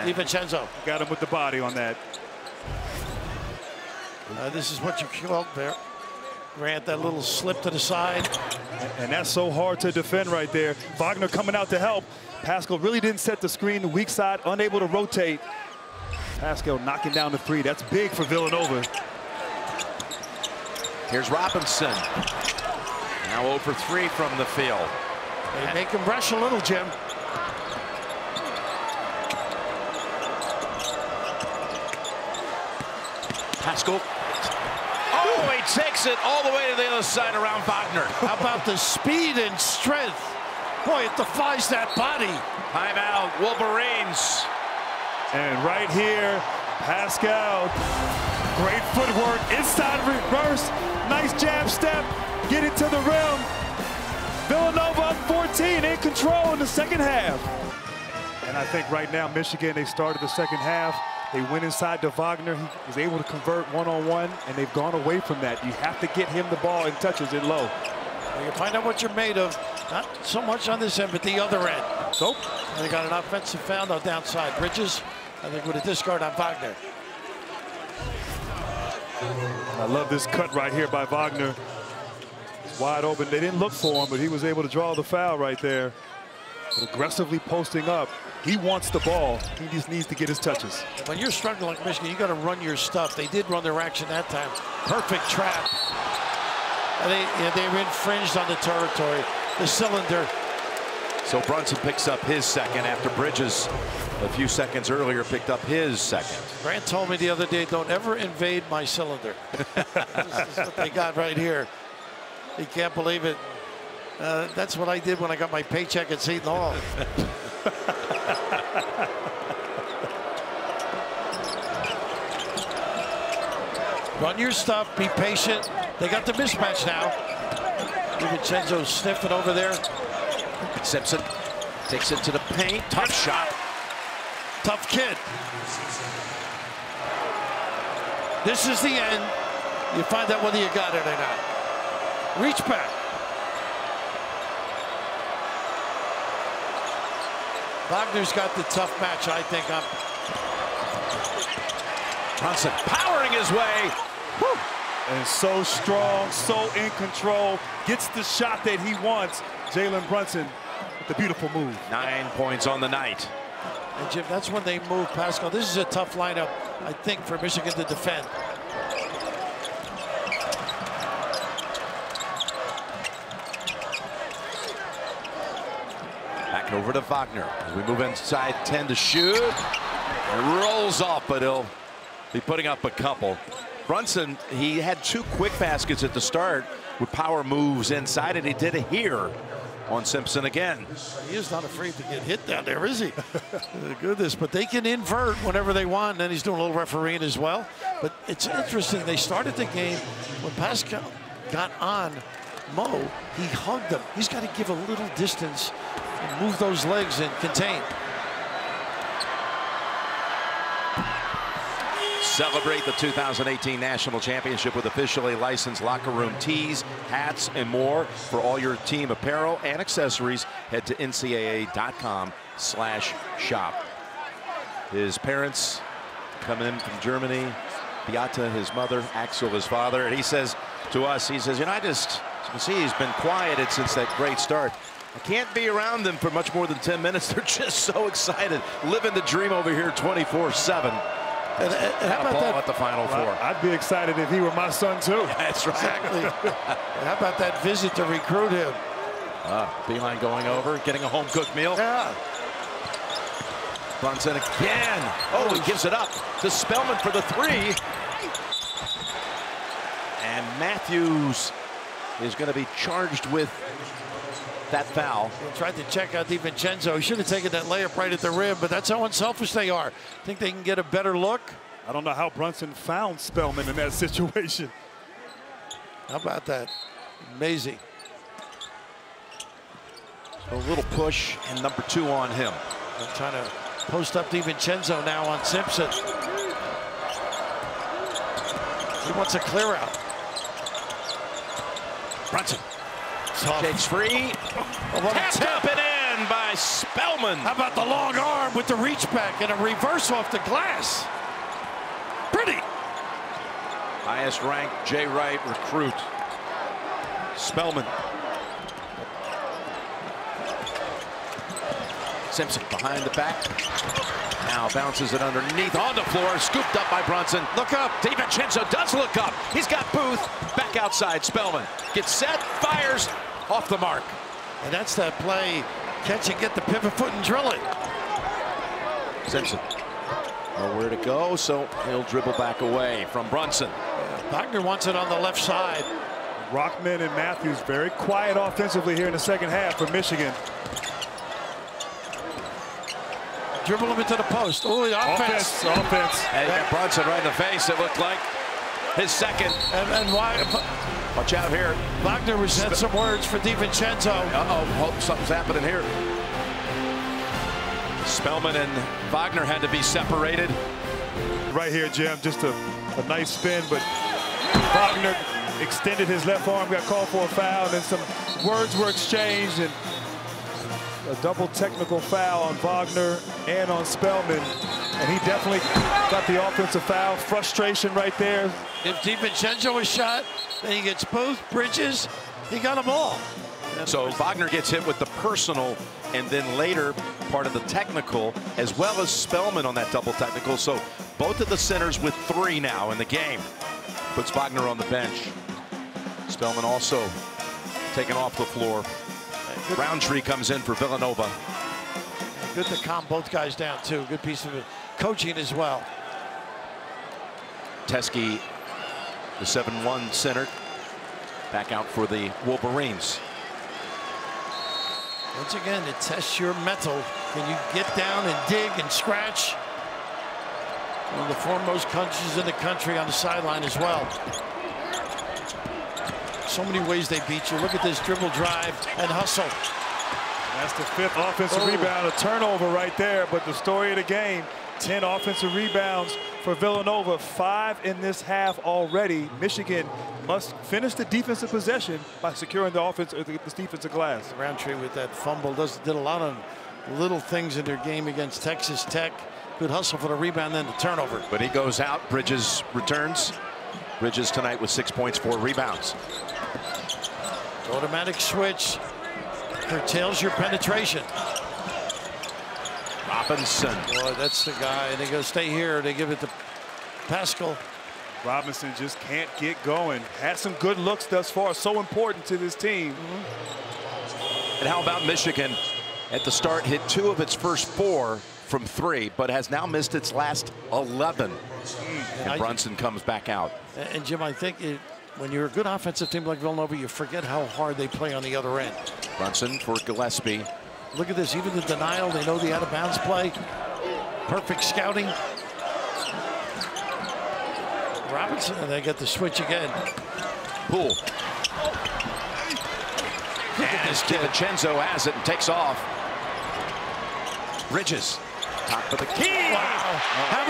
DiVincenzo. Got him with the body on that. This is what you call there. Grant, that little slip to the side. And that's so hard to defend right there. Wagner coming out to help. Pascal really didn't set the screen, the weak side, unable to rotate. Pascal knocking down the 3. That's big for Villanova. Here's Robinson. Now 0 for 3 from the field. They make him rush a little, Jim. Pascal. Oh, he takes it all the way to the other side around Wagner. How about the speed and strength? Boy, it defies that body. Timeout, Wolverines. And right here, Pascal. Great footwork, inside reverse. Nice jab step, get it to the rim. Villanova up 14, in control in the second half. And I think right now, Michigan, they started the second half. They went inside to Wagner. He was able to convert one-on-one, and they've gone away from that. You have to get him the ball and touches it low. You can find out what you're made of. Not so much on this end, but the other end. Nope. And they got an offensive foul on downside. Bridges, I think, with a discard on Wagner. I love this cut right here by Wagner. It's wide open. They didn't look for him, but he was able to draw the foul right there. But aggressively posting up. He wants the ball. He just needs to get his touches. When you're struggling like Michigan, you got to run your stuff. They did run their action that time. Perfect trap. And they were infringed on the territory. The cylinder. So Brunson picks up his second after Bridges a few seconds earlier picked up his second. Grant told me the other day, don't ever invade my cylinder. This is what they got right here. You can't believe it. That's what I did when I got my paycheck at Seton Hall. Run your stuff, be patient. They got the mismatch now. DiVincenzo sniffing over there. Simpson takes it to the paint. Tough shot. Tough kid. This is the end. You find out whether you got it or not. Reach back. Wagner's got the tough match, I think. Brunson powering his way. Woo. And so strong, so in control. Gets the shot that he wants. Jalen Brunson with the beautiful move. 9 points on the night. And Jim, that's when they move Pascal. This is a tough lineup, I think, for Michigan to defend. Back over to Wagner as we move inside 10 to shoot. It rolls off, but he'll be putting up a couple. Brunson, he had 2 quick baskets at the start with power moves inside, and he did it here on Simpson again. He is not afraid to get hit down there, is he? Goodness, but they can invert whenever they want, and then he's doing a little refereeing as well. But it's interesting, they started the game when Pascal got on Mo, he hugged him. He's got to give a little distance and move those legs and contain. Celebrate the 2018 National Championship with officially licensed locker room tees, hats, and more. For all your team apparel and accessories, head to ncaa.com/shop. His parents coming in from Germany. Beata, his mother, Axel, his father. And he says to us, he says, you know, as you can see, he's been quieted since that great start. I can't be around them for much more than 10 minutes. They're just so excited, living the dream over here 24/7. And how about that at the Final Four? I'd be excited if he were my son too. Yeah, that's right. Exactly. How about that visit to recruit him? Beeline going over, getting a home-cooked meal. Yeah. Brunson again. Oh, he gives it up to Spellman for the 3. And Matthews is going to be charged with that foul. He tried to check out DiVincenzo. He should have taken that layup right at the rim, but that's how unselfish they are. Think they can get a better look? I don't know how Brunson found Spellman in that situation. How about that? Amazing. A little push and number 2 on him. They're trying to post up DiVincenzo now on Simpson. He wants a clear out. Brunson. Tough. Takes free. Tapped up and in by Spellman. How about the long arm with the reach back and a reverse off the glass? Pretty. Highest ranked Jay Wright recruit. Spellman. Simpson behind the back. Now bounces it underneath on the floor. Scooped up by Brunson. Look up. DiVincenzo does look up. He's got Booth. Back outside. Spellman gets set. Fires. Off the mark. And that's that play. Catch and get the pivot foot and drill it. Simpson. Nowhere to go, so he'll dribble back away from Brunson. Wagner wants it on the left side. Rockman and Matthews very quiet offensively here in the second half for Michigan. Dribble him into the post. Oh, the offense. Offense. And Brunson right in the face, it looked like. His second. And why? Watch out here. Wagner had some words for DiVincenzo. Uh-oh, something's happening here. Spellman and Wagner had to be separated. Right here, Jim, just a nice spin, but Wagner extended his left arm, got called for a foul, and then some words were exchanged, and a double technical foul on Wagner and on Spellman. And he definitely got the offensive foul. Frustration right there. If DiVincenzo was shot, then he gets both Bridges. He got them all. So Wagner gets hit with the personal, and then later part of the technical, as well as Spellman on that double technical. So both of the centers with 3 now in the game. Puts Wagner on the bench. Spellman also taken off the floor. Roundtree comes in for Villanova. Good to calm both guys down, too. Good piece of coaching as well. Teskey, the 7-1 center, back out for the Wolverines. Once again, it tests your mental. Can you get down and dig and scratch? One of the foremost coaches in the country on the sideline as well. So many ways they beat you. Look at this dribble drive and hustle. That's the 5th offensive rebound, a turnover right there. But the story of the game, 10 offensive rebounds for Villanova, 5 in this half already. Michigan must finish the defensive possession by securing the offense or this defensive glass. Roundtree with that fumble did a lot of little things in their game against Texas Tech. Good hustle for the rebound, then the turnover. But he goes out. Bridges returns. Bridges tonight with 6 points, 4 rebounds. Automatic switch curtails your penetration. Robinson. Boy, that's the guy. And they go stay here. They give it to Pascal. Robinson just can't get going. Had some good looks thus far. So important to this team. And how about Michigan? At the start, hit 2 of its first 4 from 3, but has now missed its last 11. And Brunson comes back out. And Jim, I think when you're a good offensive team like Villanova, you forget how hard they play on the other end. Brunson for Gillespie. Look at this, even the denial, they know the out-of-bounds play. Perfect scouting. Robinson, and they get the switch again. Poole. And DiVincenzo has it and takes off. Bridges, top of the key. Wow. How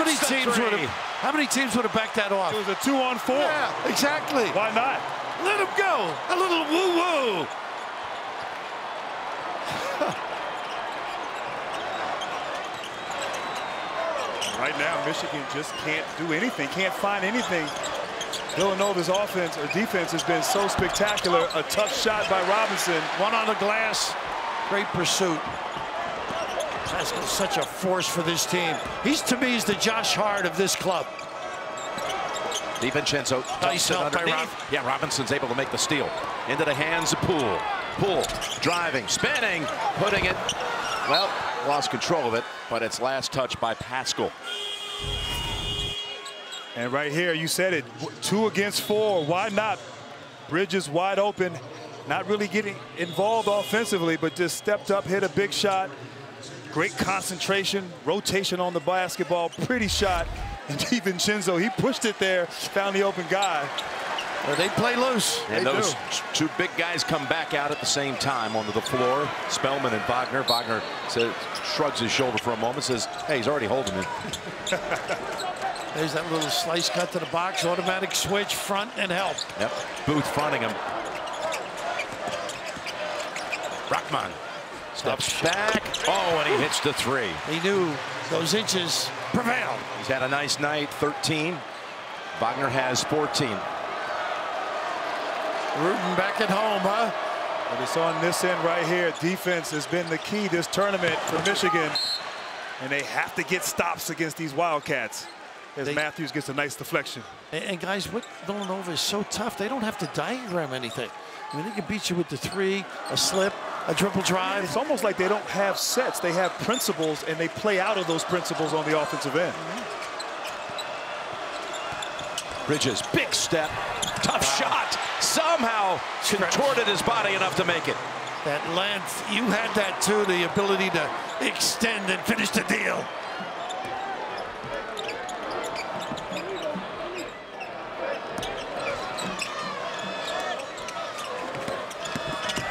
many teams would have backed that off? It was a 2-on-4. Yeah, exactly. Why not? Let him go. A little woo-woo. Right now, Michigan just can't do anything, can't find anything. Villanova's offense or defense has been so spectacular. A tough shot by Robinson. One on the glass. Great pursuit. Pascal's such a force for this team. To me, he's the Josh Hart of this club. DiVincenzo Nice help by Rob. Yeah, Robinson's able to make the steal. Into the hands of Poole. Poole driving, spinning, putting it. Well, lost control of it, but it's last touch by Pascal. And right here, you said it, 2 against 4. Why not? Bridges wide open, not really getting involved offensively, but just stepped up, hit a big shot. Great concentration, rotation on the basketball, pretty shot. And DiVincenzo, he pushed it there, found the open guy. Well, they play loose. And those 2 big guys come back out at the same time onto the floor. Spellman and Wagner. Wagner shrugs his shoulder for a moment, says, hey, he's already holding it. There's that little slice cut to the box, automatic switch, front and help. Yep, Booth fronting him. Rockman steps back. Oh, and he hits the 3. He knew those inches prevailed. He's had a nice night, 13. Wagner has 14. Rooting back at home, huh? But it's on this end right here. Defense has been the key this tournament for Michigan. And they have to get stops against these Wildcats. As Matthews gets a nice deflection. And guys, what Villanova is so tough, they don't have to diagram anything. I mean, they can beat you with the 3, a slip, a dribble drive. It's almost like they don't have sets. They have principles, and they play out of those principles on the offensive end. Bridges, big step, tough shot. Somehow contorted his body enough to make it. That length, you had that too, the ability to extend and finish the deal.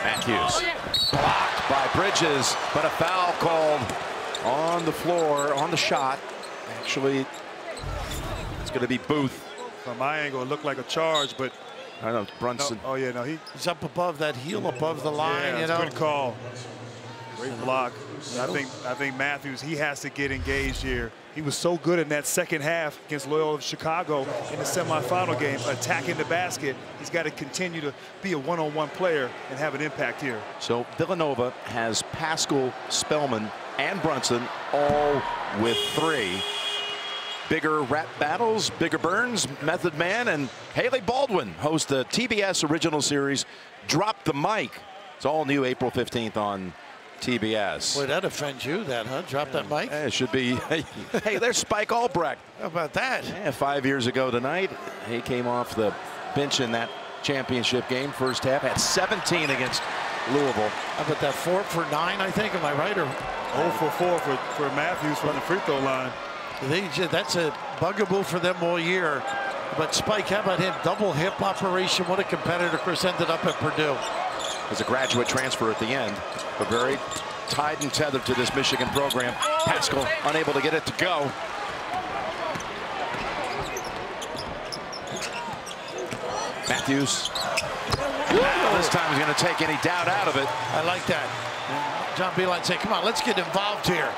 Matthews blocked by Bridges, but a foul called on the floor, on the shot. Actually, it's going to be Booth. From my angle, it looked like a charge, but I know Brunson. No, oh yeah, no, he's up above that heel, above the line. Yeah, you know. Good call. Great block. I think Matthews, he has to get engaged here. He was so good in that second half against Loyola Chicago in the semifinal game, attacking the basket. He's got to continue to be a one-on-one player and have an impact here. So Villanova has Pascal, Spellman, and Brunson all with 3. Bigger rap battles, Bigger Burns, Method Man, and Haley Baldwin host the TBS original series Drop the Mic. It's all new April 15th on TBS. Boy, that offends you, that, huh? Drop that mic? It should be. Hey, there's Spike Albrecht. How about that? Yeah, 5 years ago tonight, he came off the bench in that championship game. First half, had 17 against Louisville. How about that 4 for 9, I think? Am I right? Or 0 for 4 for Matthews from the free throw line. That's a bugaboo for them all year. But Spike, how about him? Double hip operation. What a competitor. Of course, ended up at Purdue. As a graduate transfer at the end, but very tied and tethered to this Michigan program. Pascal unable to get it to go. Matthews. This time he's going to take any doubt out of it. I like that. John Beilein said, come on, let's get involved here.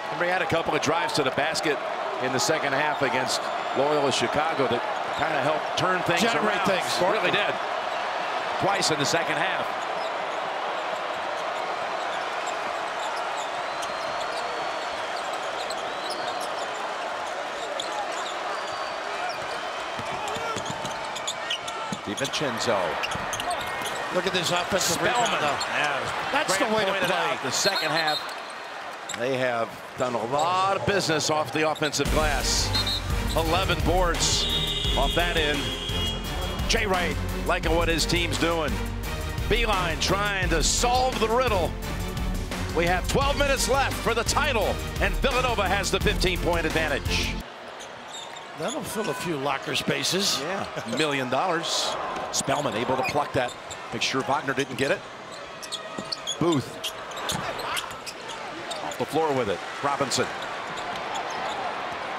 Remember, he had a couple of drives to the basket in the second half against Loyola Chicago that kind of helped turn things Generate around. things. Really did. Twice in the second half. DiVincenzo. Look at this offensive rebound. Yeah, that's the way to play. The second half, they have done a lot of business off the offensive glass. 11 boards off that end. Jay Wright liking what his team's doing. Beilein trying to solve the riddle. We have 12 minutes left for the title, and Villanova has the 15-point advantage. That'll fill a few locker spaces. Yeah, $1 million. Spellman able to pluck that. Make sure Wagner didn't get it. Booth. Off the floor with it. Robinson.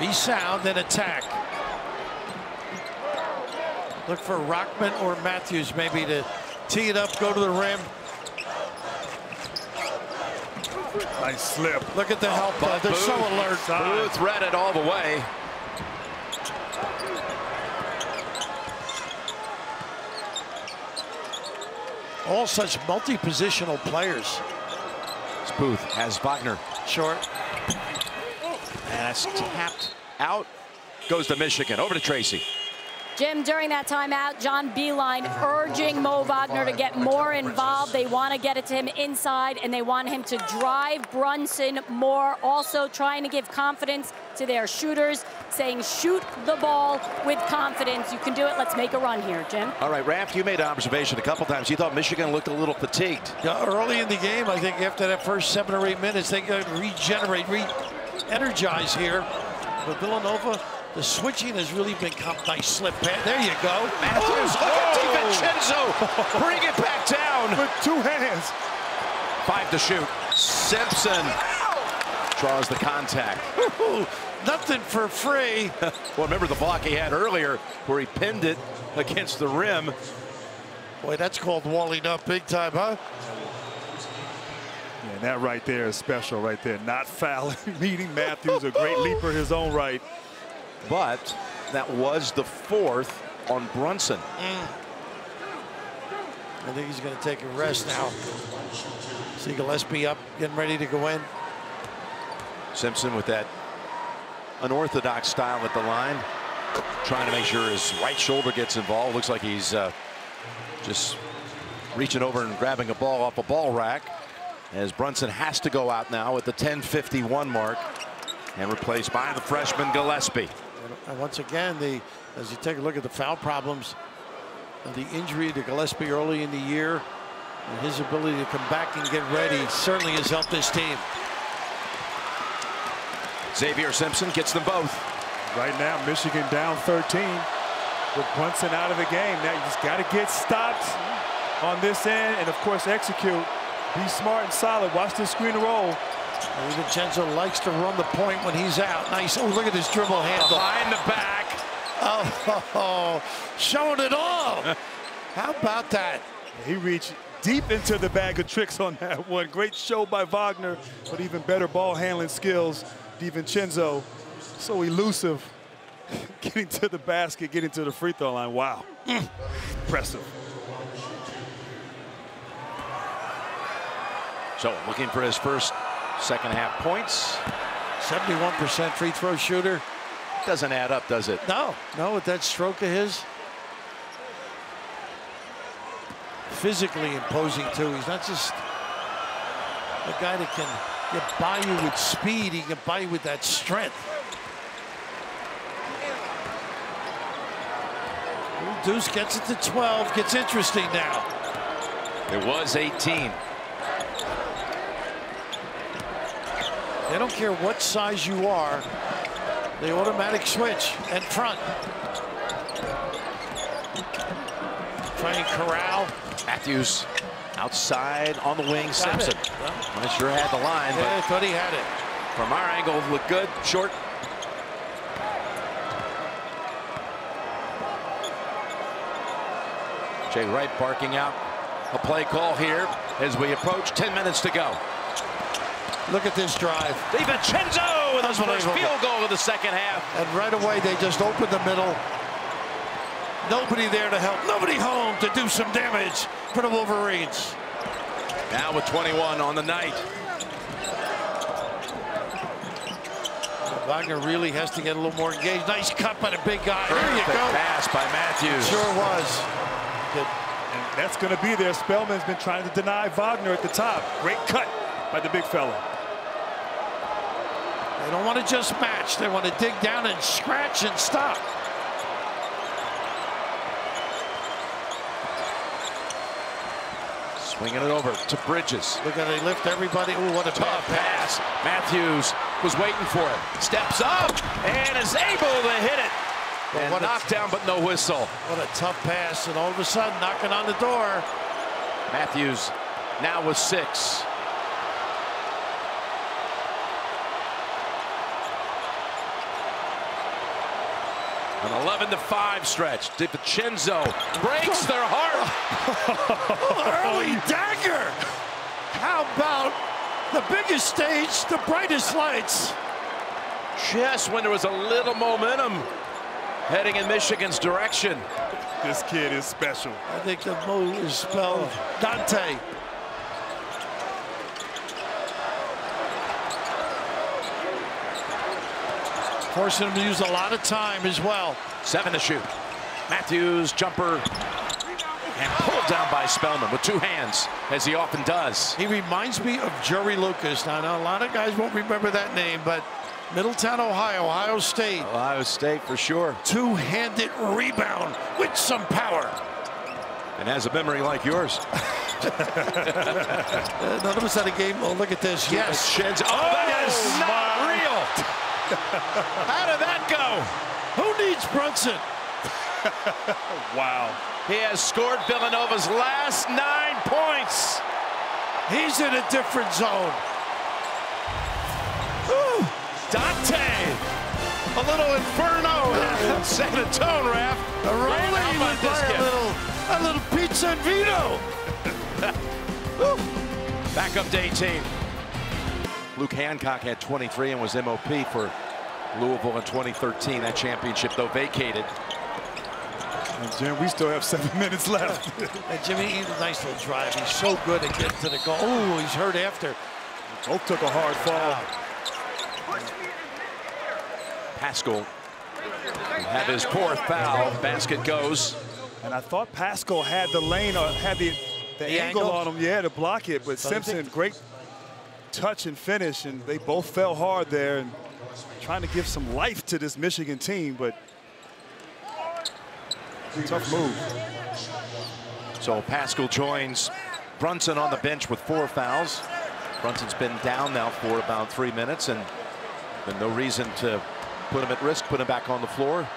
Be sound and attack. Look for Rockman or Matthews maybe to tee it up, go to the rim. Nice slip. Look at the help. They're Booth, so alert. Booth read it all the way. All such multi-positional players. Booth has Wagner. Short. And that's tapped out. Goes to Michigan. Over to Tracy. Jim, during that timeout, John Beilein urging Mo Wagner to get more involved. They want to get it to him inside, and they want him to drive Brunson more. Also trying to give confidence to their shooters, saying shoot the ball with confidence. You can do it. Let's make a run here, Jim. All right, Raph, you made an observation a couple times. You thought Michigan looked a little fatigued. Yeah, early in the game, I think after that first 7 or 8 minutes, they got to regenerate, re-energize here. But Villanova, the switching has really been nice slip pass. There you go. Matthews, look at DiVincenzo. Bring it back down. With 2 hands. 5 to shoot. Simpson draws the contact. Nothing for free. Well, remember the block he had earlier where he pinned it against the rim. Boy, that's called walling up big time, huh? Yeah, and that right there is special right there. Not fouling, meeting Matthews, a great leaper in his own right. But that was the 4th on Brunson. I think he's going to take a rest now. See Gillespie up, getting ready to go in. Simpson with that unorthodox style at the line, trying to make sure his right shoulder gets involved. Looks like he's just reaching over and grabbing a ball off a ball rack, as Brunson has to go out now at the 10:51 mark and replaced by the freshman Gillespie. And once again, as you take a look at the foul problems, the injury to Gillespie early in the year, and his ability to come back and get ready certainly has helped this team. Xavier Simpson gets them both. Right now, Michigan down 13 with Brunson out of the game. Now you just got to get stops on this end and, of course, execute. Be smart and solid. Watch this screen roll. DiVincenzo likes to run the point when he's out. Nice. Oh, look at this dribble handle. Behind the back. Oh, showing it all. How about that? He reached deep into the bag of tricks on that one. Great show by Wagner, but even better ball handling skills. DiVincenzo, so elusive, getting to the basket, getting to the free throw line. Wow, impressive. So looking for his first second half points. 71% free throw shooter. Doesn't add up, does it? No, with that stroke of his. Physically imposing too. He's not just a guy that can get by you with speed. He can buy you with that strength. Deuce gets it to 12. Gets interesting now. It was 18. They don't care what size you are. They automatic switch and front. Try and corral. Matthews outside on the wing. Simpson. I sure had the line, but I thought he had it. From our angle, looked good. Short. Jay Wright barking out a play call here as we approach 10 minutes to go. Look at this drive. DiVincenzo with his first field goal of the second half. And right away, they just opened the middle. Nobody there to help. Nobody home to do some damage for the Wolverines. Now with 21 on the night. Wagner really has to get a little more engaged. Nice cut by the big guy. There you go. Pass by Matthews. Sure was. And that's going to be there. Spellman's been trying to deny Wagner at the top. Great cut by the big fella. They don't want to just match. They want to dig down and scratch and stop. Swinging it over to Bridges. Look how they lift everybody. Ooh, what a Tough pass. Matthews was waiting for it. Steps up and is able to hit it. And what knocked down, but no whistle. What a tough pass, and all of a sudden, knocking on the door. Matthews now with 6. An 11-5 stretch. DiVincenzo breaks their heart. Early dagger. How about the biggest stage, the brightest lights? Just when there was a little momentum heading in Michigan's direction. This kid is special. I think the Mo is spelled Dante. Forcing him to use a lot of time as well. 7 to shoot. Matthews jumper and pulled down by Spellman with 2 hands, as he often does. He reminds me of Jerry Lucas. Now, I know a lot of guys won't remember that name, but Middletown, Ohio State. Ohio State for sure. 2-handed rebound with some power. And has a memory like yours. None of us had a game. Oh, look at this. Yes. Sheds. Oh, that is not real. How did that go? Who needs Brunson? Wow. He has scored Villanova's last 9 points. He's in a different zone. Ooh. Dante. A little inferno. Set a tone, Raph. Rolling with a little pizza and vino. Back up to 18. Luke Hancock had 23 and was MOP for Louisville in 2013. That championship, though, vacated. And Jim, we still have 7 minutes left. And Jimmy, he's a nice little drive. He's so good at getting to the goal. Oh, he's hurt after. Both took a hard fall. Pascal have his 4th foul. Basket goes. And I thought Pascal had the lane or had the angle on him, yeah, to block it. But Simpson, great touch and finish, and they both fell hard there and trying to give some life to this Michigan team, but tough move. So Pascal joins Brunson on the bench with 4 fouls. Brunson's been down now for about 3 minutes, and been no reason to put him at risk, put him back on the floor.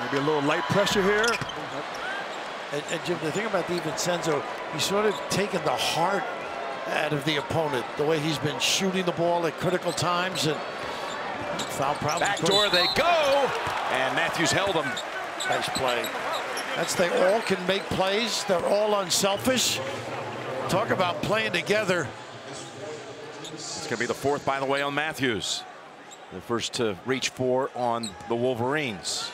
Maybe a little light pressure here. And Jim, the thing about DiVincenzo, he's sort of taken the heart out of the opponent, the way he's been shooting the ball at critical times, and foul problem. Backdoor they go, and Matthews held him. Nice play. They all can make plays. They're all unselfish. Talk about playing together. It's going to be the fourth, by the way, on Matthews. The first to reach 4 on the Wolverines.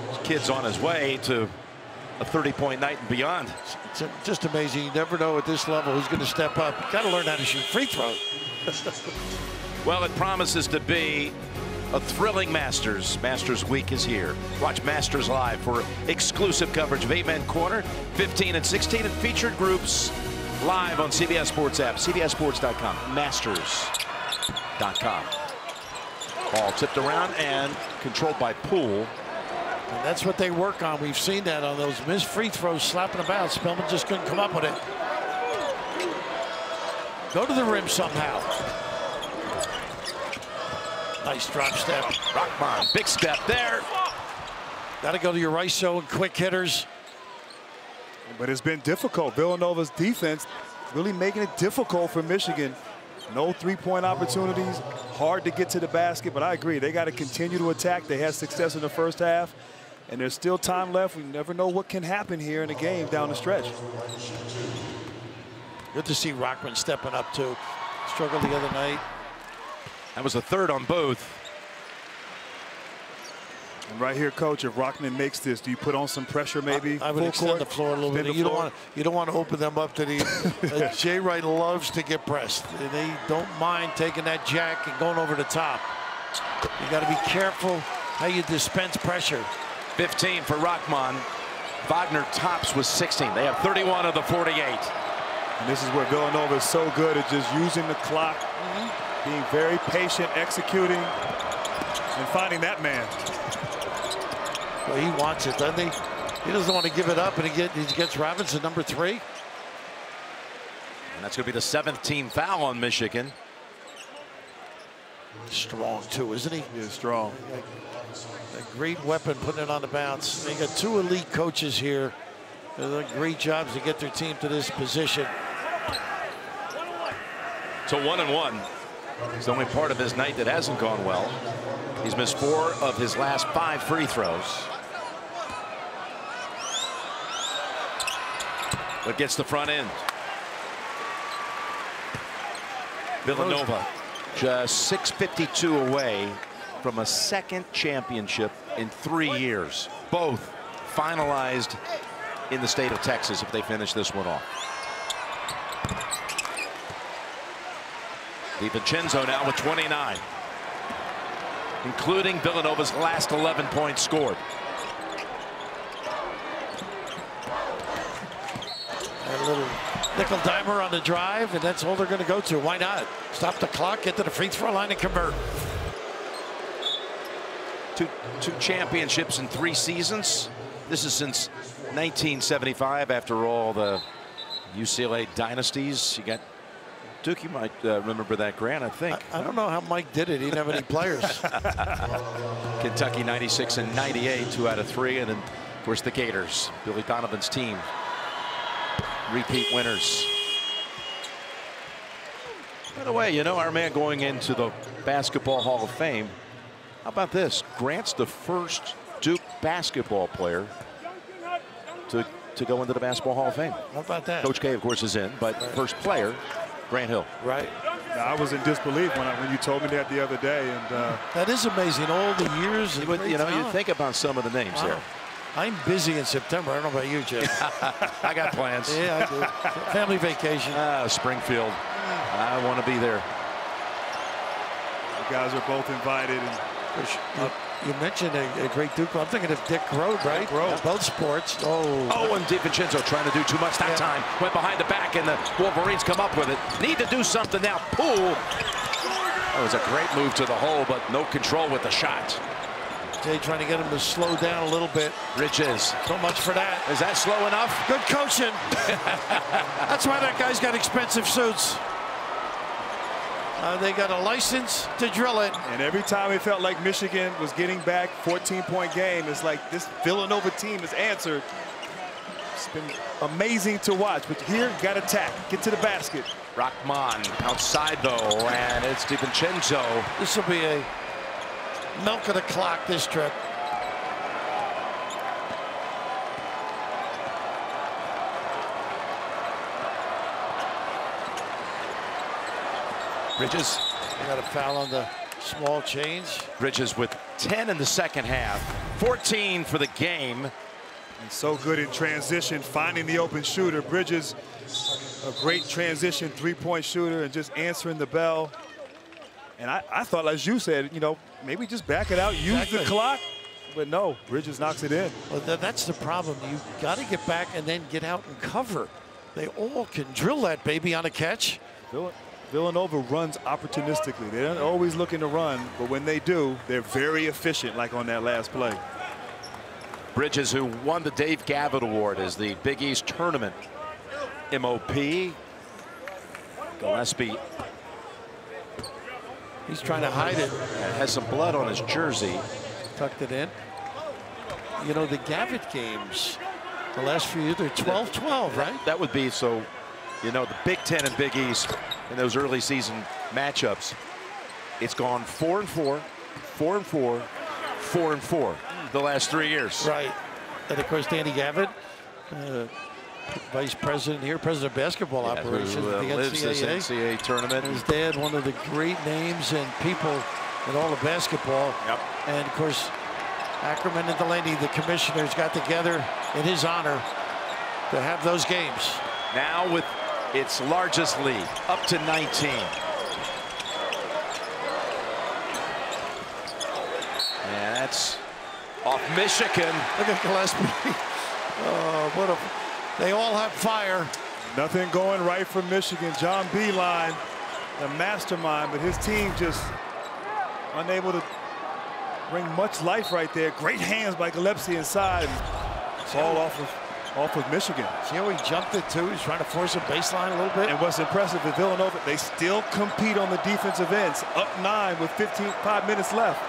This kid's on his way to a 30-point night and beyond. It's just amazing. You never know at this level who's going to step up. You got to learn how to shoot free throws. Well, it promises to be a thrilling Masters. Masters Week is here. Watch Masters Live for exclusive coverage of 8-Man Corner, 15 and 16, and featured groups live on CBS Sports app, CBSSports.com, Masters.com. Ball tipped around and controlled by Poole. And that's what they work on. We've seen that on those missed free throws, slapping about. Spellman just couldn't come up with it. Go to the rim somehow. Nice drop step. Rockman, big step there. Got to go to your ISO and quick hitters. But it's been difficult. Villanova's defense really making it difficult for Michigan. No three-point opportunities. Hard to get to the basket, but I agree. They got to continue to attack. They had success in the first half, and there's still time left. We never know what can happen here in a game down the stretch. Good to see Rockman stepping up, too. Struggled the other night. That was the third on both. And right here, Coach, if Rockman makes this, do you put on some pressure maybe? I would extend the floor a little bit. You don't want to open them up to the Jay Wright loves to get pressed. They don't mind taking that jack and going over the top. You got to be careful how you dispense pressure. 15 for Rockman. Wagner tops with 16. They have 31 of the 48. And this is where Villanova is so good at just using the clock, being very patient, executing, and finding that man. Well, he wants it, doesn't he? He doesn't want to give it up, and he gets Robinson, number 3. And that's going to be the 7th team foul on Michigan. Strong, too, isn't he? He is strong. A great weapon, putting it on the bounce. They got 2 elite coaches here. They're doing great jobs to get their team to this position. So 1-1. It's the only part of his night that hasn't gone well. He's missed 4 of his last 5 free throws. But gets the front end. Villanova just 6:52 away from a second championship in 3 years. Both finalized in the state of Texas if they finish this one off. DiVincenzo now with 29, including Villanova's last 11 points scored. A little nickel dimer on the drive, and that's all they're going to go to. Why not? Stop the clock, get to the free throw line, and convert. Two championships in 3 seasons. This is since 1975 after all the UCLA dynasties. You got Duke, you might remember that, Grant, I think. I don't know how Mike did it. He didn't have any players. Kentucky 96 and 98, 2 out of 3. And then, of course, the Gators, Billy Donovan's team. Repeat winners. By the way, you know, our man going into the Basketball Hall of Fame. How about this? Grant's the first Duke basketball player to go into the Basketball Hall of Fame. How about that? Coach K, of course, is in, but first player, Grant Hill. Right. Now, I was in disbelief when you told me that the other day, and that is amazing. All the years. You know, you think about some of the names there. I'm busy in September. I don't know about you, Jim. I got plans. Yeah, I do. Family vacation. Springfield. I want to be there. You guys are both invited. And you mentioned a great Duke. I'm thinking of Dick Rode, right? Dick Rode. Both sports. Oh, and DiVincenzo trying to do too much that time. Went behind the back, and the Wolverines come up with it. Need to do something now. Poole. That was a great move to the hole, but no control with the shot. Jay trying to get him to slow down a little bit. Rich is. So much for that. Is that slow enough? Good coaching. That's why that guy's got expensive suits. They got a license to drill it. And every time it felt like Michigan was getting back, 14-point game, it's like this Villanova team has answered. It's been amazing to watch, but here, got to attack, get to the basket. Rockman outside, though, and it's DiVincenzo. This will be a milk of the clock this trip. Bridges. They got a foul on the small change. Bridges with 10 in the second half, 14 for the game. And so good in transition, finding the open shooter. Bridges, a great transition three-point shooter, and just answering the bell. And I thought, as you said, you know, maybe just back it out, use the clock. But no, Bridges knocks it in. Well, that's the problem. You got to get back and then get out and cover. They all can drill that baby on a catch. Villanova runs opportunistically. They're not always looking to run, but when they do, they're very efficient, like on that last play. Bridges, who won the Dave Gavitt Award as the Big East Tournament MOP. Gillespie. He's trying to hide it. And has some blood on his jersey. Tucked it in. You know, the Gavitt games, the last few years, they're 12-12, right? That would be so, you know, the Big Ten and Big East in those early season matchups, it's gone 4-4, 4-4, 4-4 the last 3 years. Right. And of course, Danny Gavitt, vice president here, president of basketball operations who, at the lives this NCAA tournament. His dad, one of the great names and people in all of basketball. Yep. And of course, Ackerman and Delaney, the commissioners, got together in his honor to have those games. Now with its largest lead, up to 19. And that's off Michigan. Look at Gillespie. Oh, they all have fire. Nothing going right for Michigan. John Beilein, the mastermind, but his team just unable to bring much life right there. Great hands by Gillespie inside. It's all off of Michigan. See how he jumped it too? He's trying to force a baseline a little bit. And what's impressive with Villanova, they still compete on the defensive ends. Up 9 with 5 minutes left.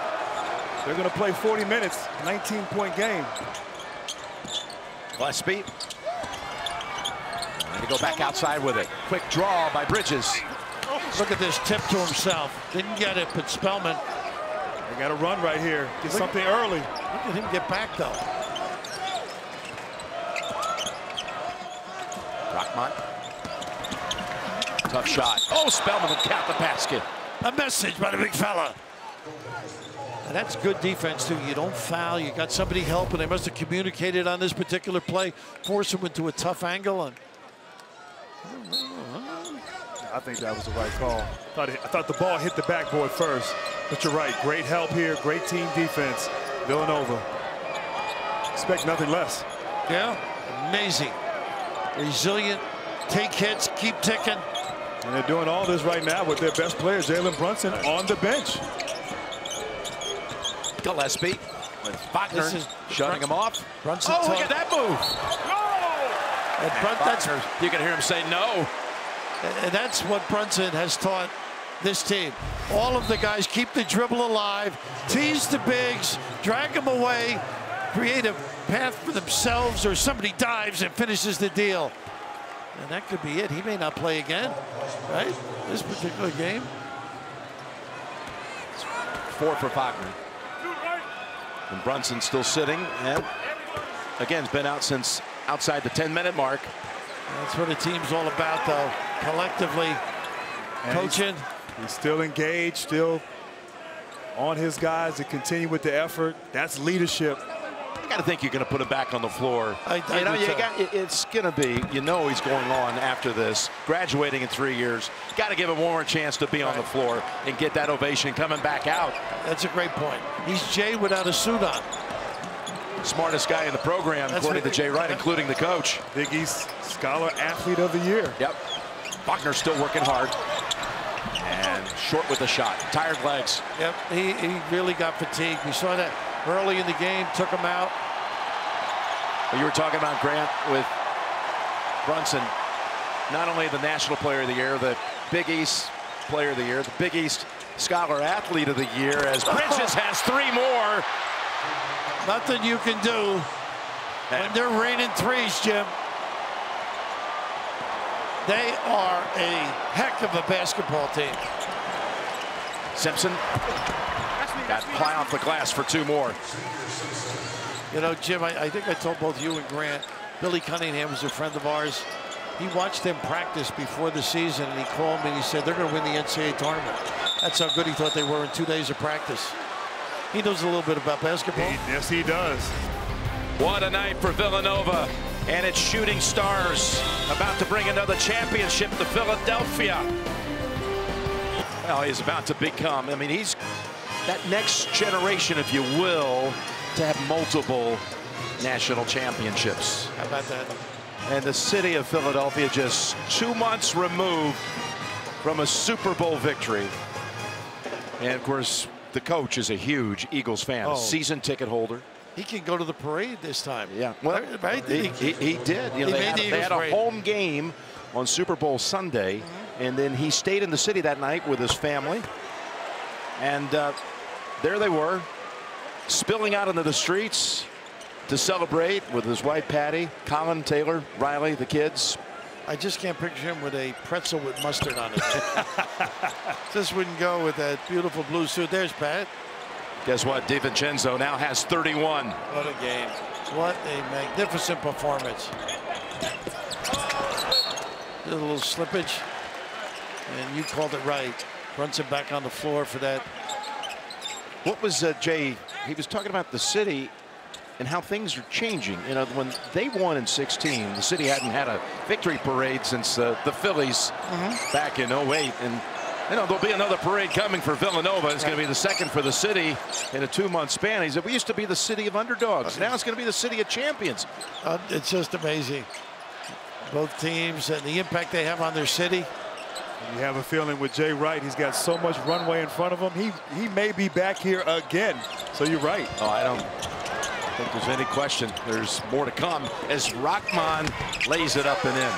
They're going to play 40 minutes, 19-point game. Gillespie. And to go back outside with it. Quick draw by Bridges. Look at this tip to himself. Didn't get it, but Spellman. They got to run right here. Get something early. Look at him get back, though. Rockmont. Tough shot. Oh, Spellman will count the basket. A message by the big fella. And that's good defense, too. You don't foul. You got somebody helping. They must have communicated on this particular play. Force him into a tough angle. And I think that was the right call. I thought the ball hit the backboard first. But you're right. Great help here. Great team defense. Villanova. Expect nothing less. Yeah, amazing. Resilient. Take hits. Keep ticking. And they're doing all this right now with their best player, Jalen Brunson, on the bench. Gillespie with Wagner shutting him off. Brunson look at that move. And you can hear him say no. And that's what Brunson has taught this team. All of the guys keep the dribble alive, tease the bigs, drag them away, create a path for themselves, or somebody dives and finishes the deal. And that could be it. He may not play again, right? This particular game. 4 for Wagner. And Brunson still sitting, and again, has been out since outside the 10-minute mark. That's what a team's all about, though. Collectively, coaching. He's still engaged, still on his guys to continue with the effort. That's leadership. You got to think you're going to put him back on the floor. It's going to be, he's going on after this, graduating in 3 years. Got to give him one more chance to be on the floor and get that ovation coming back out. That's a great point. He's Jay without a suit on. Smartest guy in the program, according to Jay Wright, including the coach. Big East Scholar Athlete of the Year. Yep. Wagner still working hard. And short with the shot. Tired legs. Yep, he really got fatigued. We saw that early in the game, took him out. You were talking about, Grant, with Brunson. Not only the National Player of the Year, the Big East Player of the Year, the Big East Scholar Athlete of the Year, as Bridges has 3 more. Nothing you can do when they're raining threes, Jim. They are a heck of a basketball team. Simpson got high off the glass for 2 more. You know, Jim, I think I told both you and Grant, Billy Cunningham was a friend of ours. He watched them practice before the season, and he called me and he said they're going to win the NCAA tournament. That's how good he thought they were in 2 days of practice. He knows a little bit about basketball. Yes, he does. What a night for Villanova and its shooting stars, about to bring another championship to Philadelphia. Well, he's about to become, I mean, he's that next generation, if you will, to have multiple national championships. How about that? And the city of Philadelphia just 2 months removed from a Super Bowl victory. And of course, the coach is a huge Eagles fan, a season ticket holder. He can go to the parade this time. Yeah, well, right? He did. You know, they had a home game on Super Bowl Sunday, and then he stayed in the city that night with his family. And there they were, spilling out into the streets to celebrate with his wife Patty, Colin, Taylor, Riley, the kids. I just can't picture him with a pretzel with mustard on it. Just wouldn't go with that beautiful blue suit. There's Pat. Guess what? DiVincenzo now has 31. What a game. What a magnificent performance. A little slippage. And you called it right. Brunson back on the floor for that. What was Jay? He was talking about the city and how things are changing. You know, when they won in 16, the city hadn't had a victory parade since the Phillies back in 08. And you know, there'll be another parade coming for Villanova. It's going to be the second for the city in a 2-month span. He said, we used to be the city of underdogs. Now it's going to be the city of champions. It's just amazing. Both teams and the impact they have on their city. You have a feeling with Jay Wright, he's got so much runway in front of him. He may be back here again. So you're right. Oh, I don't think there's any question. There's more to come as Rockman lays it up and in.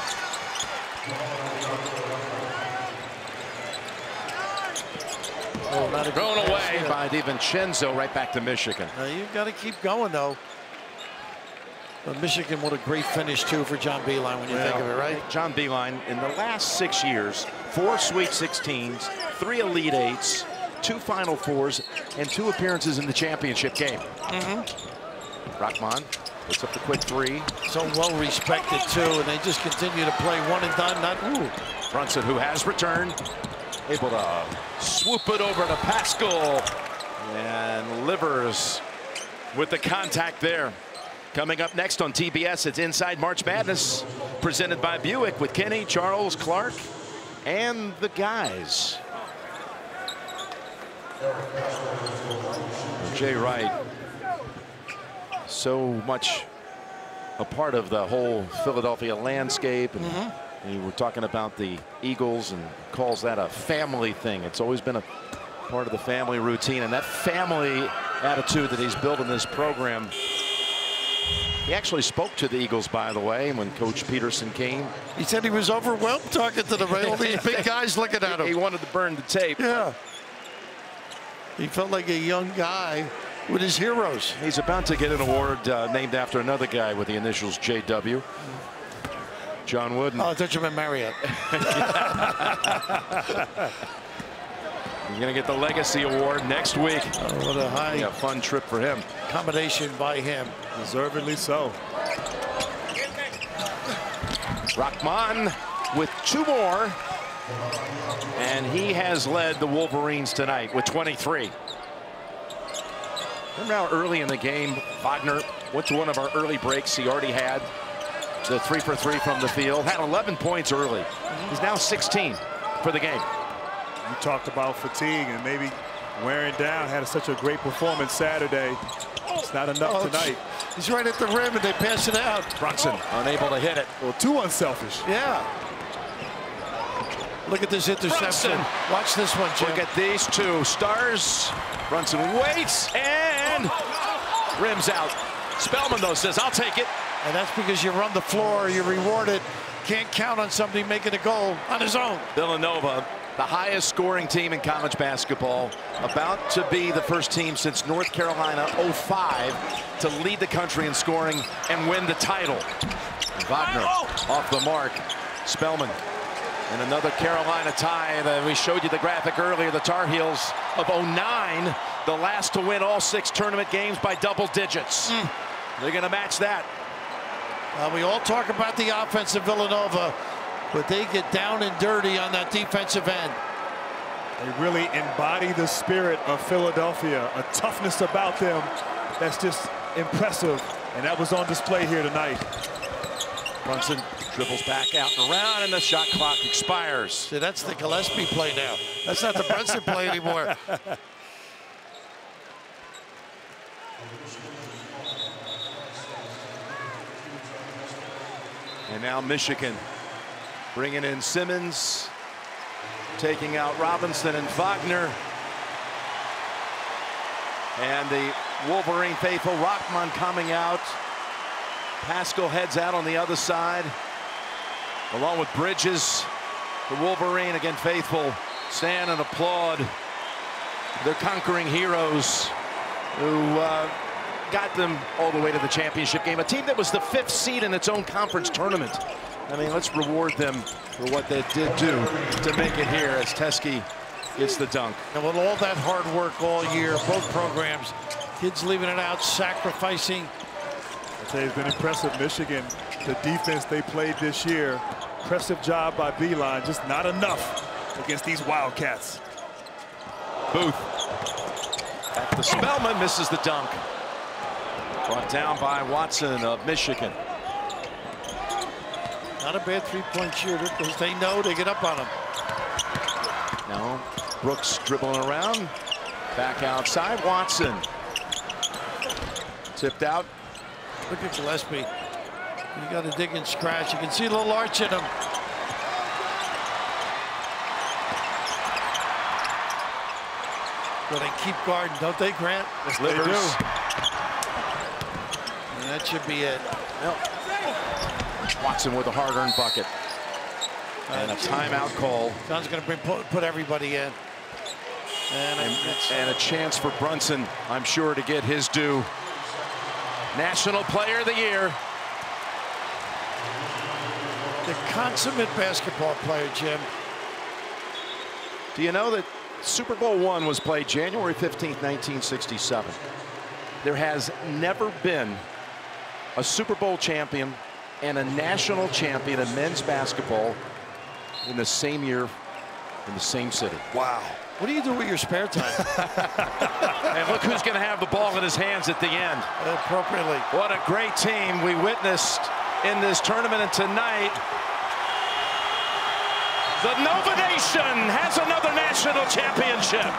Thrown away by DiVincenzo, right back to Michigan. You've got to keep going, though. But Michigan, what a great finish, too, for John Beilein when you think of it, right? John Beilein, in the last 6 years, 4 Sweet 16s, 3 Elite Eights, 2 Final Fours, and 2 appearances in the championship game. Rockman puts up the quick 3. So well respected, too, and they just continue to play one and done. Brunson, who has returned, able to swoop it over to Pascal, and Livers with the contact there. Coming up next on TBS, it's Inside March Madness, presented by Buick with Kenny, Charles, Clark, and the guys. Jay Wright, so much a part of the whole Philadelphia landscape. And we were talking about the Eagles and calls that a family thing. It's always been a part of the family routine, and that family attitude that he's built in this program. He actually spoke to the Eagles, by the way, when Coach Peterson came. He said he was overwhelmed talking to them, right? All these big guys looking at him. He wanted to burn the tape. Yeah. He felt like a young guy with his heroes. He's about to get an award named after another guy with the initials JW. John Wooden. Oh, I thought you meant Marriott. He's going to get the Legacy Award next week. Oh, what a high fun trip for him. Accommodation by him. Deservedly so. Rockman with 2 more. And he has led the Wolverines tonight with 23. Remember how early in the game, Wagner went to one of our early breaks. He already had the 3 for 3 from the field. Had 11 points early. He's now 16 for the game. You talked about fatigue and maybe wearing down. Had such a great performance Saturday. It's not enough tonight. He's right at the rim and they pass it out. Brunson unable to hit it. Well, too unselfish. Yeah. Look at this interception. Brunson. Watch this one, Jim. Look at these 2 stars. Brunson waits and rims out. Spellman, though, says, I'll take it. And that's because you run the floor, you're rewarded. Can't count on somebody making a goal on his own. Villanova, the highest scoring team in college basketball, about to be the first team since North Carolina 05 to lead the country in scoring and win the title. Wagner off the mark. Spellman. And another Carolina tie. We showed you the graphic earlier. The Tar Heels of 09, the last to win all 6 tournament games by double digits. They're going to match that. We all talk about the offense of Villanova. but they get down and dirty on that defensive end. They really embody the spirit of Philadelphia, a toughness about them that's just impressive, and that was on display here tonight. Brunson dribbles back out and around, and the shot clock expires. See, that's the Gillespie play now. That's not the Brunson play anymore. And now Michigan bringing in Simmons, taking out Robinson and Wagner. And the Wolverine faithful, Rockman coming out. Pascal heads out on the other side, along with Bridges. The Wolverine, again faithful, stand and applaud their conquering heroes who got them all the way to the championship game. A team that was the 5th seed in its own conference tournament. I mean, let's reward them for what they did do to make it here as Teskey gets the dunk. And with all that hard work all year, both programs, kids leaving it out, sacrificing. It's been impressive, Michigan. The defense they played this year, impressive job by Beeline, just not enough against these Wildcats. Booth at the Spellman, misses the dunk. Brought down by Watson of Michigan. Not a bad three-point shooter because they know they get up on him. Now Brooks dribbling around, back outside. Watson tipped out. Look at Gillespie. You got to dig and scratch. You can see a little arch in him. But they keep guarding, don't they, Grant? Yes, they do. And that should be it. Yep. Watson with a hard-earned bucket. And a timeout call. John's going to put everybody in. And a chance for Brunson, I'm sure, to get his due. National Player of the Year. The consummate basketball player, Jim. Do you know that Super Bowl I was played January 15th, 1967? There has never been a Super Bowl champion and a national champion in men's basketball in the same year, in the same city. Wow. What do you do with your spare time? And look who's going to have the ball in his hands at the end. Appropriately. What a great team we witnessed in this tournament. And tonight, the Nova Nation has another national championship.